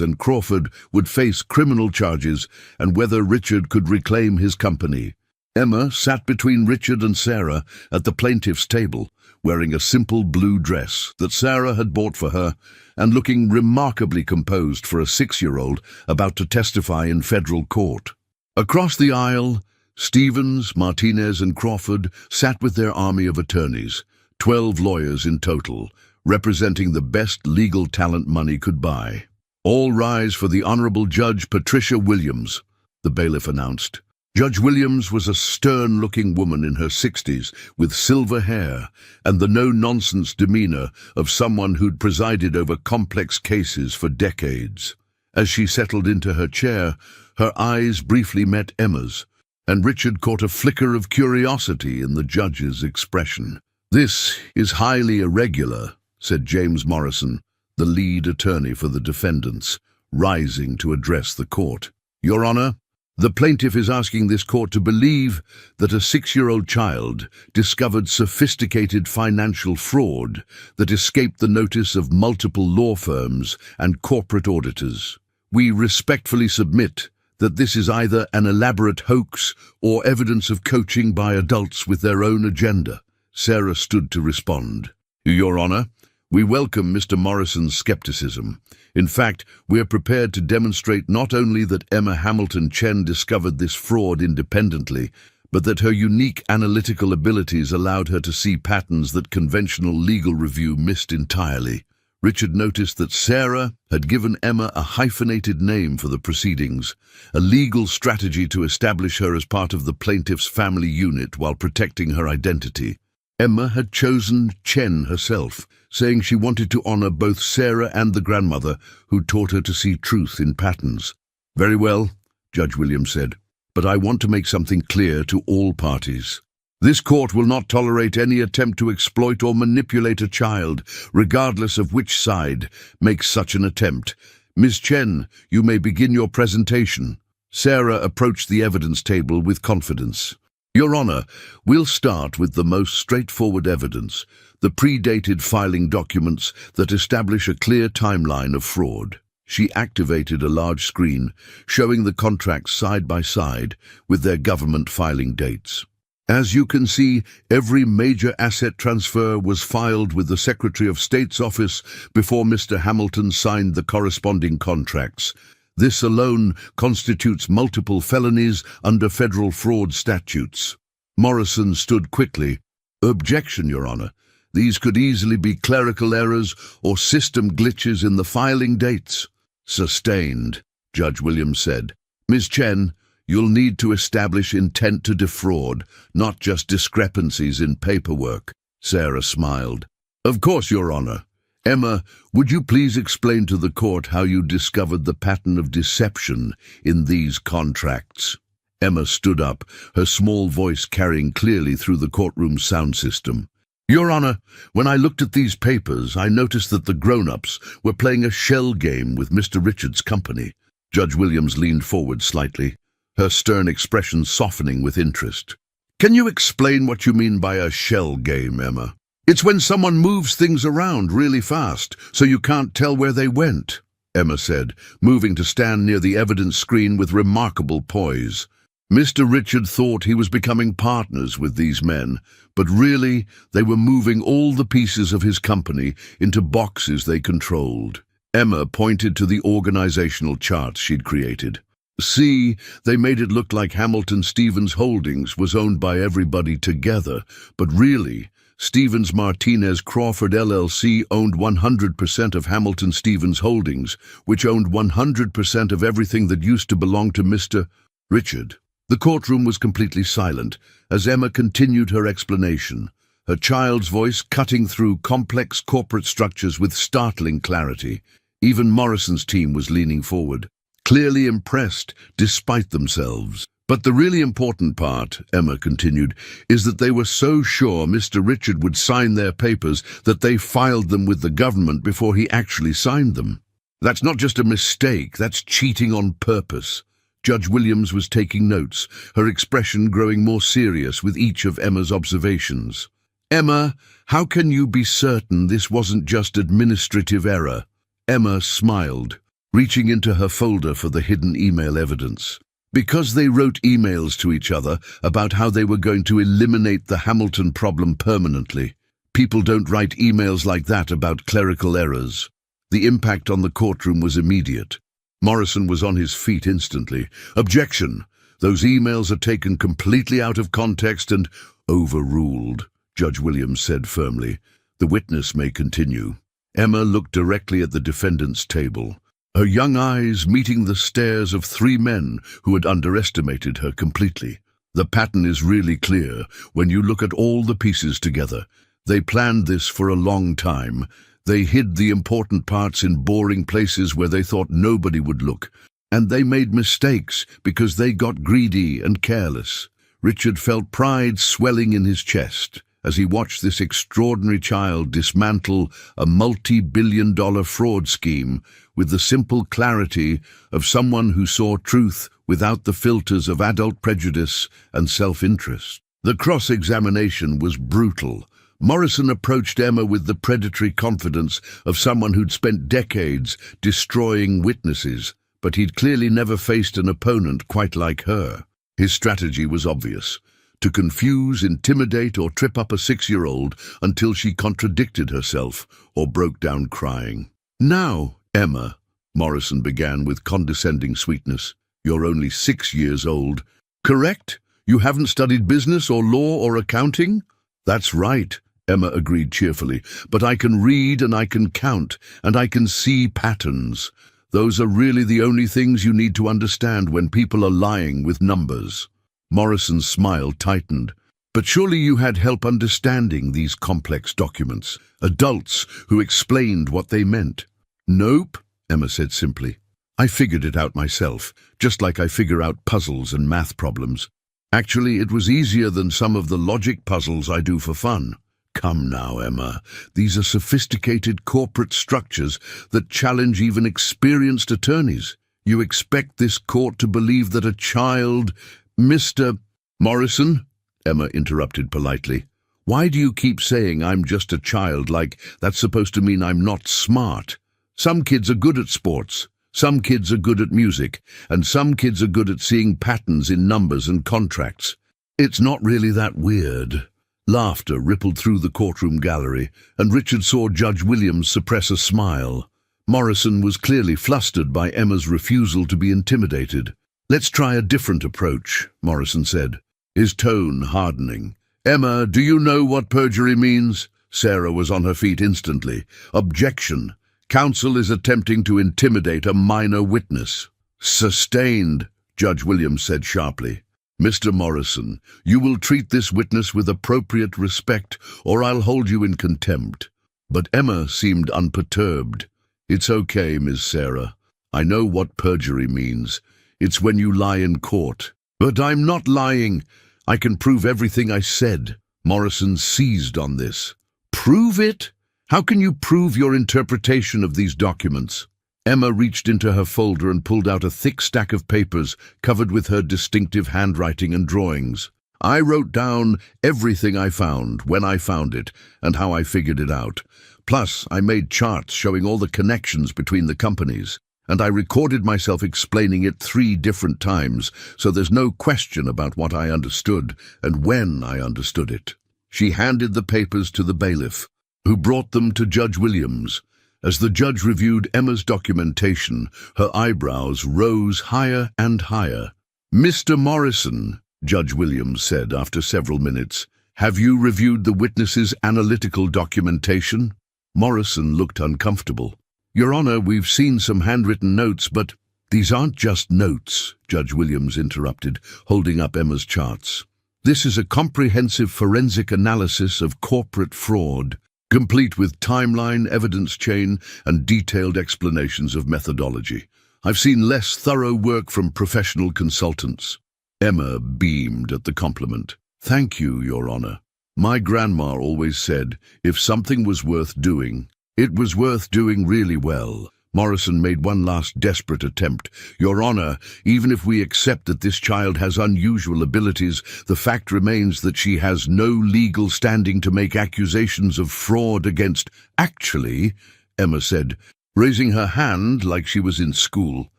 and Crawford would face criminal charges and whether Richard could reclaim his company. Emma sat between Richard and Sarah at the plaintiff's table, wearing a simple blue dress that Sarah had bought for her and looking remarkably composed for a 6-year-old about to testify in federal court. Across the aisle, Stevens, Martinez, and Crawford sat with their army of attorneys, 12 lawyers in total, representing the best legal talent money could buy. "All rise for the Honorable Judge Patricia Williams," the bailiff announced. Judge Williams was a stern-looking woman in her 60s with silver hair and the no-nonsense demeanor of someone who'd presided over complex cases for decades. As she settled into her chair, her eyes briefly met Emma's, and Richard caught a flicker of curiosity in the judge's expression. "This is highly irregular," said James Morrison, the lead attorney for the defendants, rising to address the court. "Your Honor, the plaintiff is asking this court to believe that a 6-year-old child discovered sophisticated financial fraud that escaped the notice of multiple law firms and corporate auditors. We respectfully submit that this is either an elaborate hoax or evidence of coaching by adults with their own agenda." Sarah stood to respond. "Your Honor, we welcome Mr. Morrison's skepticism. In fact, we are prepared to demonstrate not only that Emma Hamilton Chen discovered this fraud independently, but that her unique analytical abilities allowed her to see patterns that conventional legal review missed entirely." Richard noticed that Sarah had given Emma a hyphenated name for the proceedings, a legal strategy to establish her as part of the plaintiff's family unit while protecting her identity. Emma had chosen Chen herself, saying she wanted to honor both Sarah and the grandmother who taught her to see truth in patterns. "Very well," Judge Williams said, "but I want to make something clear to all parties. This court will not tolerate any attempt to exploit or manipulate a child, regardless of which side makes such an attempt. Ms. Chen, you may begin your presentation." Sarah approached the evidence table with confidence. "Your Honor, we'll start with the most straightforward evidence, the predated filing documents that establish a clear timeline of fraud." She activated a large screen, showing the contracts side by side with their government filing dates. "As you can see, every major asset transfer was filed with the Secretary of State's office before Mr. Hamilton signed the corresponding contracts. This alone constitutes multiple felonies under federal fraud statutes." Morrison stood quickly. "Objection, Your Honor. These could easily be clerical errors or system glitches in the filing dates." "Sustained," Judge Williams said. "Ms. Chen, you'll need to establish intent to defraud, not just discrepancies in paperwork." Sarah smiled. "Of course, Your Honor. Emma, would you please explain to the court how you discovered the pattern of deception in these contracts?" Emma stood up, her small voice carrying clearly through the courtroom's sound system. "Your Honor, when I looked at these papers, I noticed that the grown-ups were playing a shell game with Mr. Richards' company." Judge Williams leaned forward slightly, her stern expression softening with interest. "Can you explain what you mean by a shell game, Emma?" "It's when someone moves things around really fast, so you can't tell where they went," Emma said, moving to stand near the evidence screen with remarkable poise. Mr. Richard thought he was becoming partners with these men, but really they were moving all the pieces of his company into boxes they controlled. Emma pointed to the organizational charts she'd created. "See, they made it look like Hamilton Stevens Holdings was owned by everybody together, but really, Stevens Martinez Crawford LLC owned 100% of Hamilton Stevens Holdings, which owned 100% of everything that used to belong to Mr. Richard. The courtroom was completely silent as Emma continued her explanation, her child's voice cutting through complex corporate structures with startling clarity. Even Morrison's team was leaning forward, clearly impressed despite themselves. But the really important part, Emma continued, is that they were so sure Mr. Richard would sign their papers that they filed them with the government before he actually signed them. That's not just a mistake, that's cheating on purpose. Judge Williams was taking notes, her expression growing more serious with each of Emma's observations. Emma, how can you be certain this wasn't just administrative error? Emma smiled, reaching into her folder for the hidden email evidence. Because they wrote emails to each other about how they were going to eliminate the Hamilton problem permanently. People don't write emails like that about clerical errors. The impact on the courtroom was immediate. Morrison was on his feet instantly. Objection! Those emails are taken completely out of context and overruled, Judge Williams said firmly. The witness may continue. Emma looked directly at the defendant's table, her young eyes meeting the stares of three men who had underestimated her completely. The pattern is really clear when you look at all the pieces together. They planned this for a long time. They hid the important parts in boring places where they thought nobody would look. And they made mistakes because they got greedy and careless. Richard felt pride swelling in his chest as he watched this extraordinary child dismantle a multi-billion-dollar fraud scheme with the simple clarity of someone who saw truth without the filters of adult prejudice and self-interest. The cross-examination was brutal. Morrison approached Emma with the predatory confidence of someone who'd spent decades destroying witnesses, but he'd clearly never faced an opponent quite like her. His strategy was obvious: to confuse, intimidate, or trip up a 6-year-old until she contradicted herself or broke down crying. "Now, Emma," Morrison began with condescending sweetness, "you're only 6 years old. Correct? You haven't studied business or law or accounting?" "That's right," Emma agreed cheerfully, "but I can read and I can count and I can see patterns. Those are really the only things you need to understand when people are lying with numbers." Morrison's smile tightened. "But surely you had help understanding these complex documents, adults who explained what they meant." "Nope," Emma said simply. "I figured it out myself, just like I figure out puzzles and math problems. Actually, it was easier than some of the logic puzzles I do for fun." "Come now, Emma. These are sophisticated corporate structures that challenge even experienced attorneys. You expect this court to believe that a child—" "Mr. Morrison," Emma interrupted politely, "why do you keep saying I'm just a child like that's supposed to mean I'm not smart? Some kids are good at sports, some kids are good at music, and some kids are good at seeing patterns in numbers and contracts. It's not really that weird." Laughter rippled through the courtroom gallery, and Richard saw Judge Williams suppress a smile. Morrison was clearly flustered by Emma's refusal to be intimidated. "Let's try a different approach," Morrison said, his tone hardening. "Emma, do you know what perjury means?" Sarah was on her feet instantly. "Objection. Counsel is attempting to intimidate a minor witness." "Sustained," Judge Williams said sharply. "Mr. Morrison, you will treat this witness with appropriate respect, or I'll hold you in contempt." But Emma seemed unperturbed. "It's okay, Miss Sarah. I know what perjury means. It's when you lie in court." "But I'm not lying. I can prove everything I said." Morrison seized on this. "Prove it? How can you prove your interpretation of these documents?" Emma reached into her folder and pulled out a thick stack of papers covered with her distinctive handwriting and drawings. "I wrote down everything I found, when I found it, and how I figured it out. Plus, I made charts showing all the connections between the companies. And I recorded myself explaining it 3 different times, so there's no question about what I understood and when I understood it." She handed the papers to the bailiff, who brought them to Judge Williams. As the judge reviewed Emma's documentation, her eyebrows rose higher and higher. "Mr. Morrison," Judge Williams said after several minutes, Have you reviewed the witness's analytical documentation? Morrison looked uncomfortable. Your Honor, we've seen some handwritten notes, but these aren't just notes, Judge Williams interrupted, holding up Emma's charts. This is a comprehensive forensic analysis of corporate fraud, complete with timeline, evidence chain, and detailed explanations of methodology. I've seen less thorough work from professional consultants. Emma beamed at the compliment. Thank you, Your Honor. My grandma always said, if something was worth doing, it was worth doing really well. Morrison made one last desperate attempt. Your Honor, even if we accept that this child has unusual abilities, the fact remains that she has no legal standing to make accusations of fraud against... Actually, Emma said, raising her hand like she was in school,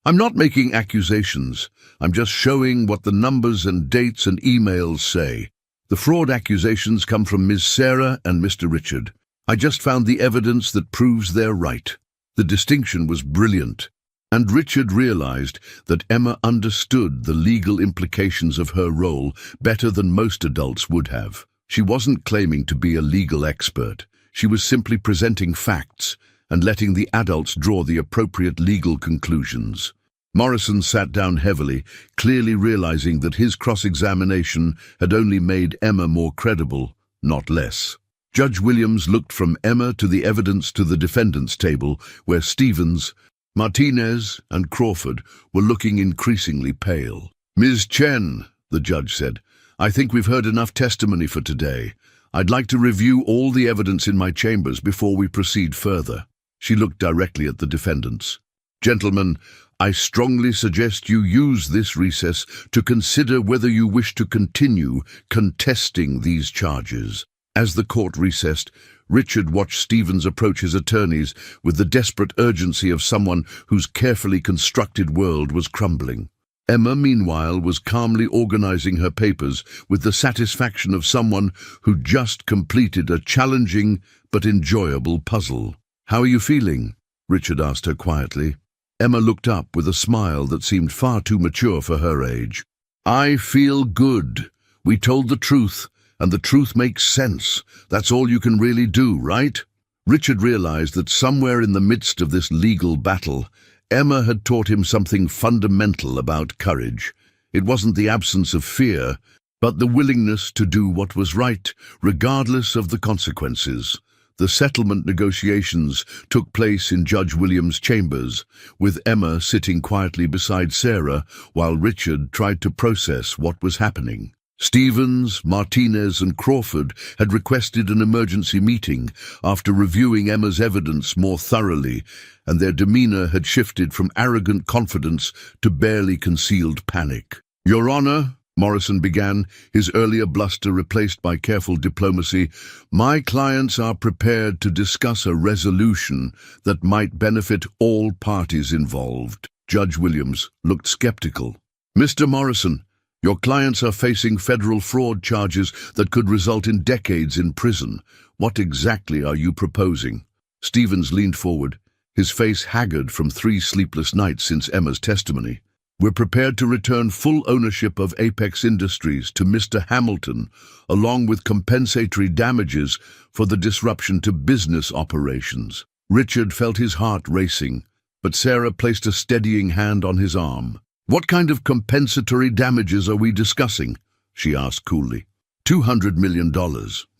I'm not making accusations. I'm just showing what the numbers and dates and emails say. The fraud accusations come from Ms. Sarah and Mr. Richard. I just found the evidence that proves they're right. The distinction was brilliant, and Richard realized that Emma understood the legal implications of her role better than most adults would have. She wasn't claiming to be a legal expert. She was simply presenting facts and letting the adults draw the appropriate legal conclusions. Morrison sat down heavily, clearly realizing that his cross-examination had only made Emma more credible, not less. Judge Williams looked from Emma to the evidence to the defendant's table, where Stevens, Martinez, and Crawford were looking increasingly pale. Ms. Chen, the judge said, I think we've heard enough testimony for today. I'd like to review all the evidence in my chambers before we proceed further. She looked directly at the defendants. Gentlemen, I strongly suggest you use this recess to consider whether you wish to continue contesting these charges. As the court recessed, Richard watched Stevens approach his attorneys with the desperate urgency of someone whose carefully constructed world was crumbling. Emma, meanwhile, was calmly organizing her papers with the satisfaction of someone who just completed a challenging but enjoyable puzzle. How are you feeling? Richard asked her quietly. Emma looked up with a smile that seemed far too mature for her age. I feel good. We told the truth. And the truth makes sense. That's all you can really do, right? Richard realized that somewhere in the midst of this legal battle, Emma had taught him something fundamental about courage. It wasn't the absence of fear, but the willingness to do what was right, regardless of the consequences. The settlement negotiations took place in Judge Williams' chambers, with Emma sitting quietly beside Sarah while Richard tried to process what was happening. Stevens, Martinez, and Crawford had requested an emergency meeting after reviewing Emma's evidence more thoroughly, and their demeanor had shifted from arrogant confidence to barely concealed panic. Your Honor, Morrison began, his earlier bluster replaced by careful diplomacy, my clients are prepared to discuss a resolution that might benefit all parties involved. Judge Williams looked skeptical. Mr. Morrison, your clients are facing federal fraud charges that could result in decades in prison. What exactly are you proposing? Stevens leaned forward, his face haggard from 3 sleepless nights since Emma's testimony. We're prepared to return full ownership of Apex Industries to Mr. Hamilton, along with compensatory damages for the disruption to business operations. Richard felt his heart racing, but Sarah placed a steadying hand on his arm. What kind of compensatory damages are we discussing? She asked coolly. $200 million,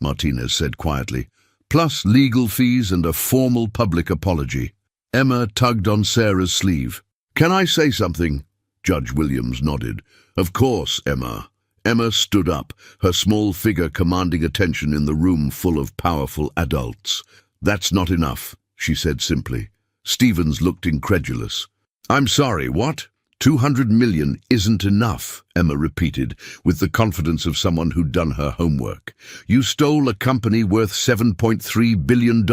Martinez said quietly, plus legal fees and a formal public apology. Emma tugged on Sarah's sleeve. Can I say something? Judge Williams nodded. Of course, Emma. Emma stood up, her small figure commanding attention in the room full of powerful adults. That's not enough, she said simply. Stevens looked incredulous. I'm sorry, what? 200 million isn't enough, Emma repeated, with the confidence of someone who'd done her homework. You stole a company worth $7.3 billion.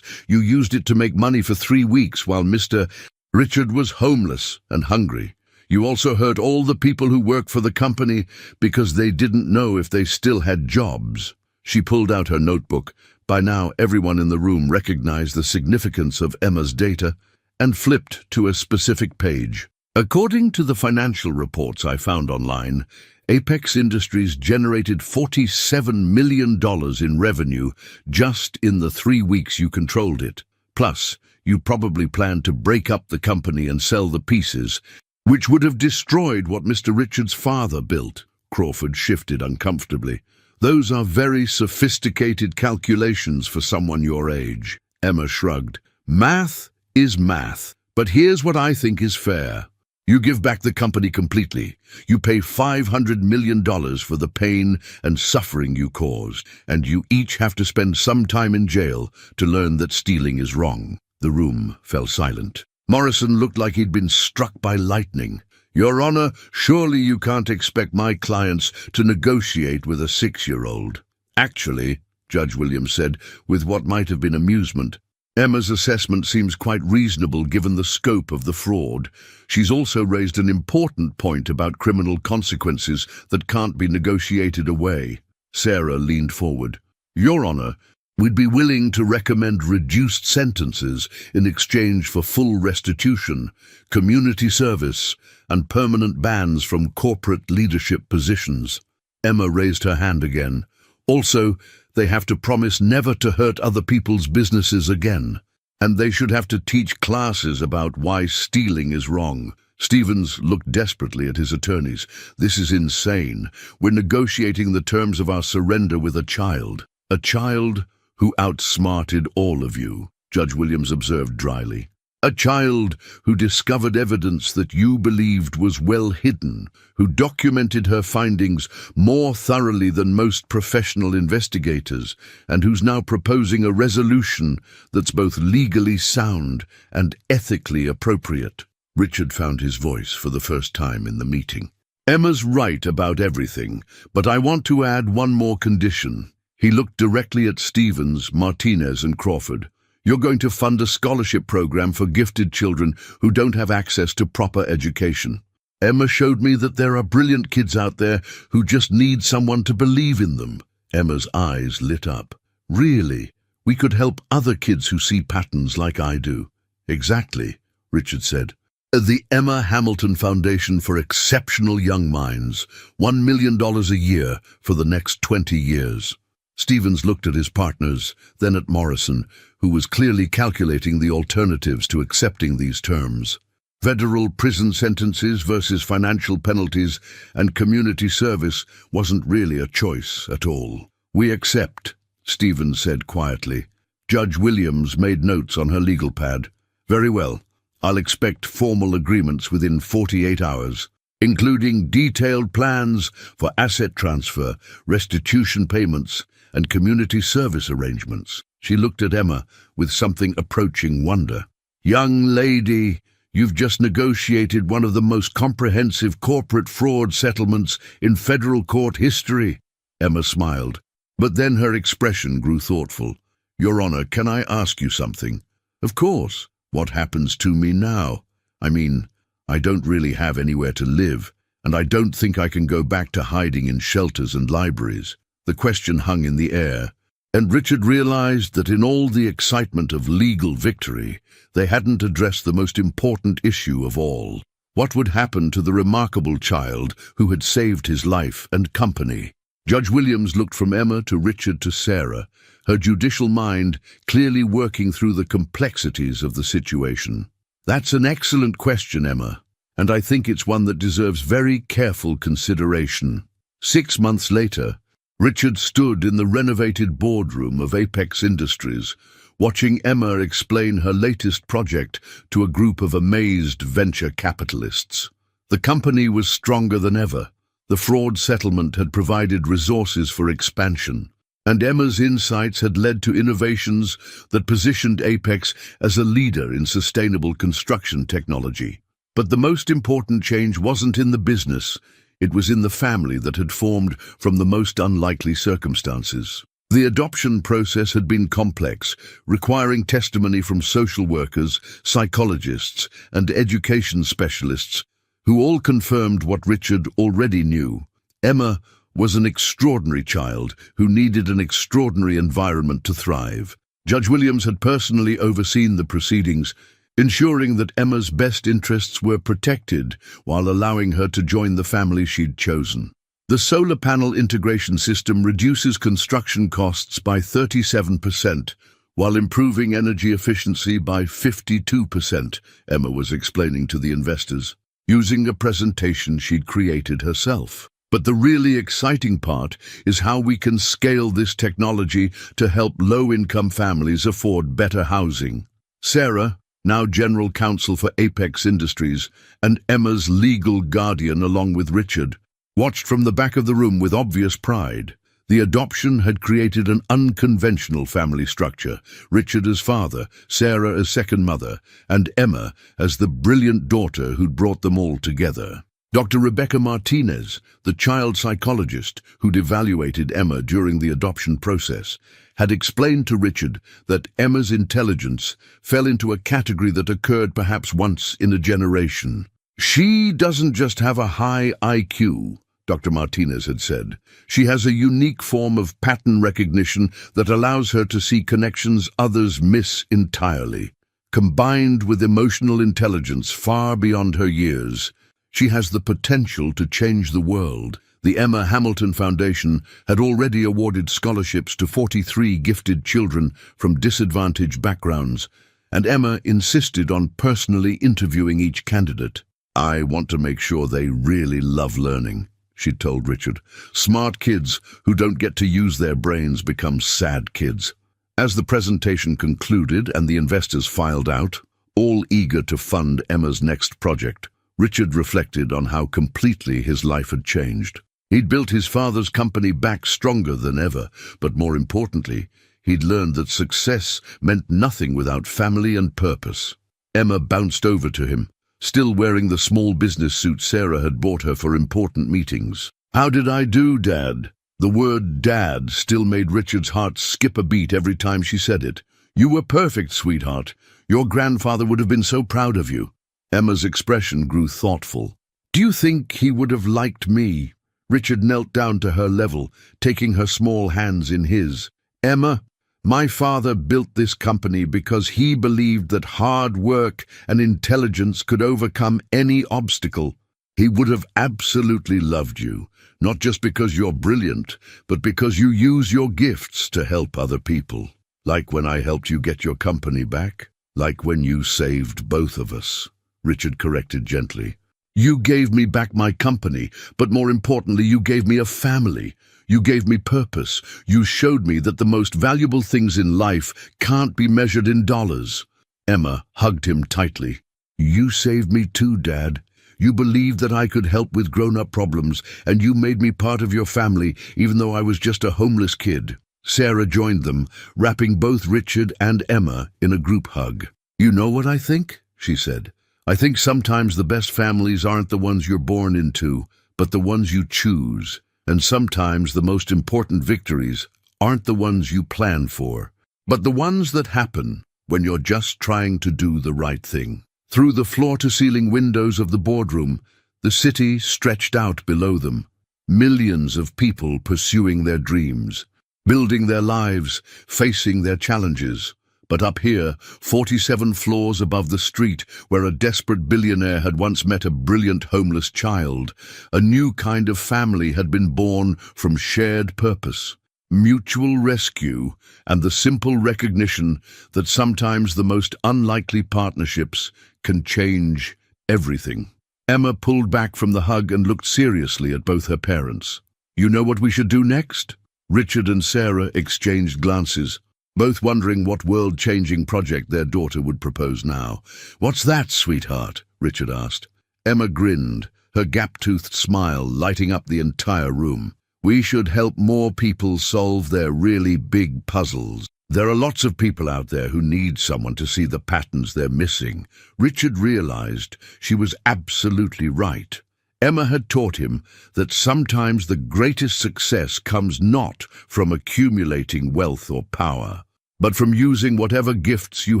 You used it to make money for 3 weeks while Mr. Richard was homeless and hungry. You also hurt all the people who work for the company because they didn't know if they still had jobs. She pulled out her notebook. By now, everyone in the room recognized the significance of Emma's data and flipped to a specific page. According to the financial reports I found online, Apex Industries generated $47 million in revenue just in the 3 weeks you controlled it. Plus, you probably planned to break up the company and sell the pieces, which would have destroyed what Mr. Richard's father built. Crawford shifted uncomfortably. Those are very sophisticated calculations for someone your age. Emma shrugged. Math is math, but here's what I think is fair. You give back the company completely. You pay $500 million for the pain and suffering you caused, and you each have to spend some time in jail to learn that stealing is wrong. The room fell silent. Morrison looked like he'd been struck by lightning. Your Honor, surely you can't expect my clients to negotiate with a 6-year-old. Actually, Judge Williams said, with what might have been amusement, Emma's assessment seems quite reasonable given the scope of the fraud. She's also raised an important point about criminal consequences that can't be negotiated away. Sarah leaned forward. Your Honor, we'd be willing to recommend reduced sentences in exchange for full restitution, community service, and permanent bans from corporate leadership positions. Emma raised her hand again. Also, they have to promise never to hurt other people's businesses again. And they should have to teach classes about why stealing is wrong. Stevens looked desperately at his attorneys. This is insane. We're negotiating the terms of our surrender with a child. A child who outsmarted all of you, Judge Williams observed dryly. A child who discovered evidence that you believed was well hidden, who documented her findings more thoroughly than most professional investigators, and who's now proposing a resolution that's both legally sound and ethically appropriate. Richard found his voice for the first time in the meeting. Emma's right about everything, but I want to add one more condition. He looked directly at Stevens, Martinez, and Crawford. You're going to fund a scholarship program for gifted children who don't have access to proper education. Emma showed me that there are brilliant kids out there who just need someone to believe in them. Emma's eyes lit up. Really? We could help other kids who see patterns like I do. Exactly, Richard said. The Emma Hamilton Foundation for Exceptional Young Minds. $1 million a year for the next 20 years. Stevens looked at his partners, then at Morrison, who was clearly calculating the alternatives to accepting these terms. Federal prison sentences versus financial penalties and community service wasn't really a choice at all. We accept, Stevens said quietly. Judge Williams made notes on her legal pad. Very well. I'll expect formal agreements within 48 hours, including detailed plans for asset transfer, restitution payments, and community service arrangements. She looked at Emma with something approaching wonder. Young lady, you've just negotiated one of the most comprehensive corporate fraud settlements in federal court history. Emma smiled, but then her expression grew thoughtful. Your Honor, can I ask you something? Of course. What happens to me now? I mean, I don't really have anywhere to live, and I don't think I can go back to hiding in shelters and libraries. The question hung in the air, and Richard realized that in all the excitement of legal victory, they hadn't addressed the most important issue of all. What would happen to the remarkable child who had saved his life and company? Judge Williams looked from Emma to Richard to Sarah, her judicial mind clearly working through the complexities of the situation. That's an excellent question, Emma, and I think it's one that deserves very careful consideration. 6 months later, Richard stood in the renovated boardroom of Apex Industries, watching Emma explain her latest project to a group of amazed venture capitalists. The company was stronger than ever. The fraud settlement had provided resources for expansion, and Emma's insights had led to innovations that positioned Apex as a leader in sustainable construction technology. But the most important change wasn't in the business. It was in the family that had formed from the most unlikely circumstances. The adoption process had been complex, requiring testimony from social workers, psychologists, and education specialists, who all confirmed what Richard already knew. Emma was an extraordinary child who needed an extraordinary environment to thrive. Judge Williams had personally overseen the proceedings, ensuring that Emma's best interests were protected while allowing her to join the family she'd chosen. The solar panel integration system reduces construction costs by 37%, while improving energy efficiency by 52%, Emma was explaining to the investors, using a presentation she'd created herself. But the really exciting part is how we can scale this technology to help low-income families afford better housing. Sarah, now General Counsel for Apex Industries, and Emma's legal guardian along with Richard, watched from the back of the room with obvious pride. The adoption had created an unconventional family structure, Richard as father, Sarah as second mother, and Emma as the brilliant daughter who'd brought them all together. Dr. Rebecca Martinez, the child psychologist who'd evaluated Emma during the adoption process, had explained to Richard that Emma's intelligence fell into a category that occurred perhaps once in a generation. She doesn't just have a high IQ, Dr. Martinez had said. She has a unique form of pattern recognition that allows her to see connections others miss entirely. Combined with emotional intelligence far beyond her years, she has the potential to change the world. The Emma Hamilton Foundation had already awarded scholarships to 43 gifted children from disadvantaged backgrounds, and Emma insisted on personally interviewing each candidate. "I want to make sure they really love learning," she'd told Richard. "Smart kids who don't get to use their brains become sad kids." As the presentation concluded and the investors filed out, all eager to fund Emma's next project, Richard reflected on how completely his life had changed. He'd built his father's company back stronger than ever, but more importantly, he'd learned that success meant nothing without family and purpose. Emma bounced over to him, still wearing the small business suit Sarah had bought her for important meetings. "How did I do, Dad?" The word Dad still made Richard's heart skip a beat every time she said it. "You were perfect, sweetheart. Your grandfather would have been so proud of you." Emma's expression grew thoughtful. "Do you think he would have liked me?" Richard knelt down to her level, taking her small hands in his. "Emma, my father built this company because he believed that hard work and intelligence could overcome any obstacle. He would have absolutely loved you, not just because you're brilliant, but because you use your gifts to help other people. Like when I helped you get your company back, like when you saved both of us," Richard corrected gently. "You gave me back my company, but more importantly, you gave me a family. You gave me purpose. You showed me that the most valuable things in life can't be measured in dollars." Emma hugged him tightly. "You saved me too, Dad. You believed that I could help with grown-up problems, and you made me part of your family, even though I was just a homeless kid." Sarah joined them, wrapping both Richard and Emma in a group hug. "You know what I think?" she said. "I think sometimes the best families aren't the ones you're born into, but the ones you choose. And sometimes the most important victories aren't the ones you plan for, but the ones that happen when you're just trying to do the right thing." Through the floor-to-ceiling windows of the boardroom, the city stretched out below them. Millions of people pursuing their dreams, building their lives, facing their challenges. But up here, 47 floors above the street, where a desperate billionaire had once met a brilliant homeless child, a new kind of family had been born from shared purpose, mutual rescue, and the simple recognition that sometimes the most unlikely partnerships can change everything. Emma pulled back from the hug and looked seriously at both her parents. "You know what we should do next?" Richard and Sarah exchanged glances, both wondering what world-changing project their daughter would propose now. "What's that, sweetheart?" Richard asked. Emma grinned, her gap-toothed smile lighting up the entire room. "We should help more people solve their really big puzzles. There are lots of people out there who need someone to see the patterns they're missing." Richard realized she was absolutely right. Emma had taught him that sometimes the greatest success comes not from accumulating wealth or power, but from using whatever gifts you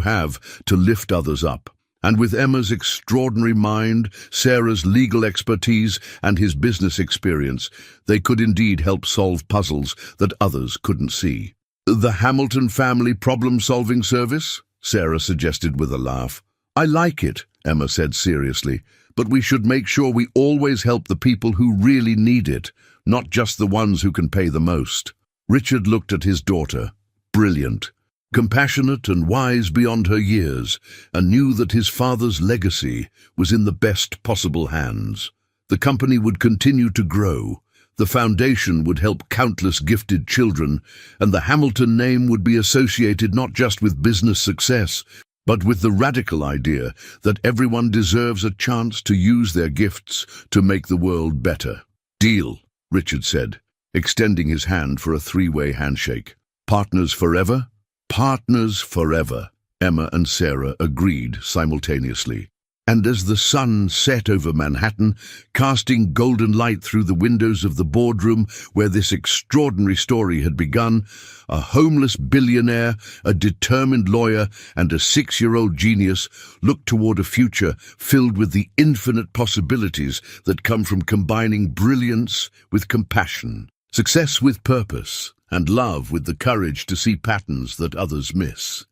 have to lift others up. And with Emma's extraordinary mind, Sarah's legal expertise, and his business experience, they could indeed help solve puzzles that others couldn't see. "The Hamilton Family Problem-Solving Service?" Sarah suggested with a laugh. "I like it," Emma said seriously, but we should make sure we always help the people who really need it, not just the ones who can pay the most. Richard looked at his daughter, brilliant, compassionate and wise beyond her years, and knew that his father's legacy was in the best possible hands. The company would continue to grow, the foundation would help countless gifted children, and the Hamilton name would be associated not just with business success, but with the radical idea that everyone deserves a chance to use their gifts to make the world better. "Deal," Richard said, extending his hand for a three-way handshake. "Partners forever?" "Partners forever," Emma and Sarah agreed simultaneously. And as the sun set over Manhattan, casting golden light through the windows of the boardroom where this extraordinary story had begun, a homeless billionaire, a determined lawyer, and a 6-year-old genius looked toward a future filled with the infinite possibilities that come from combining brilliance with compassion, success with purpose, and love with the courage to see patterns that others miss.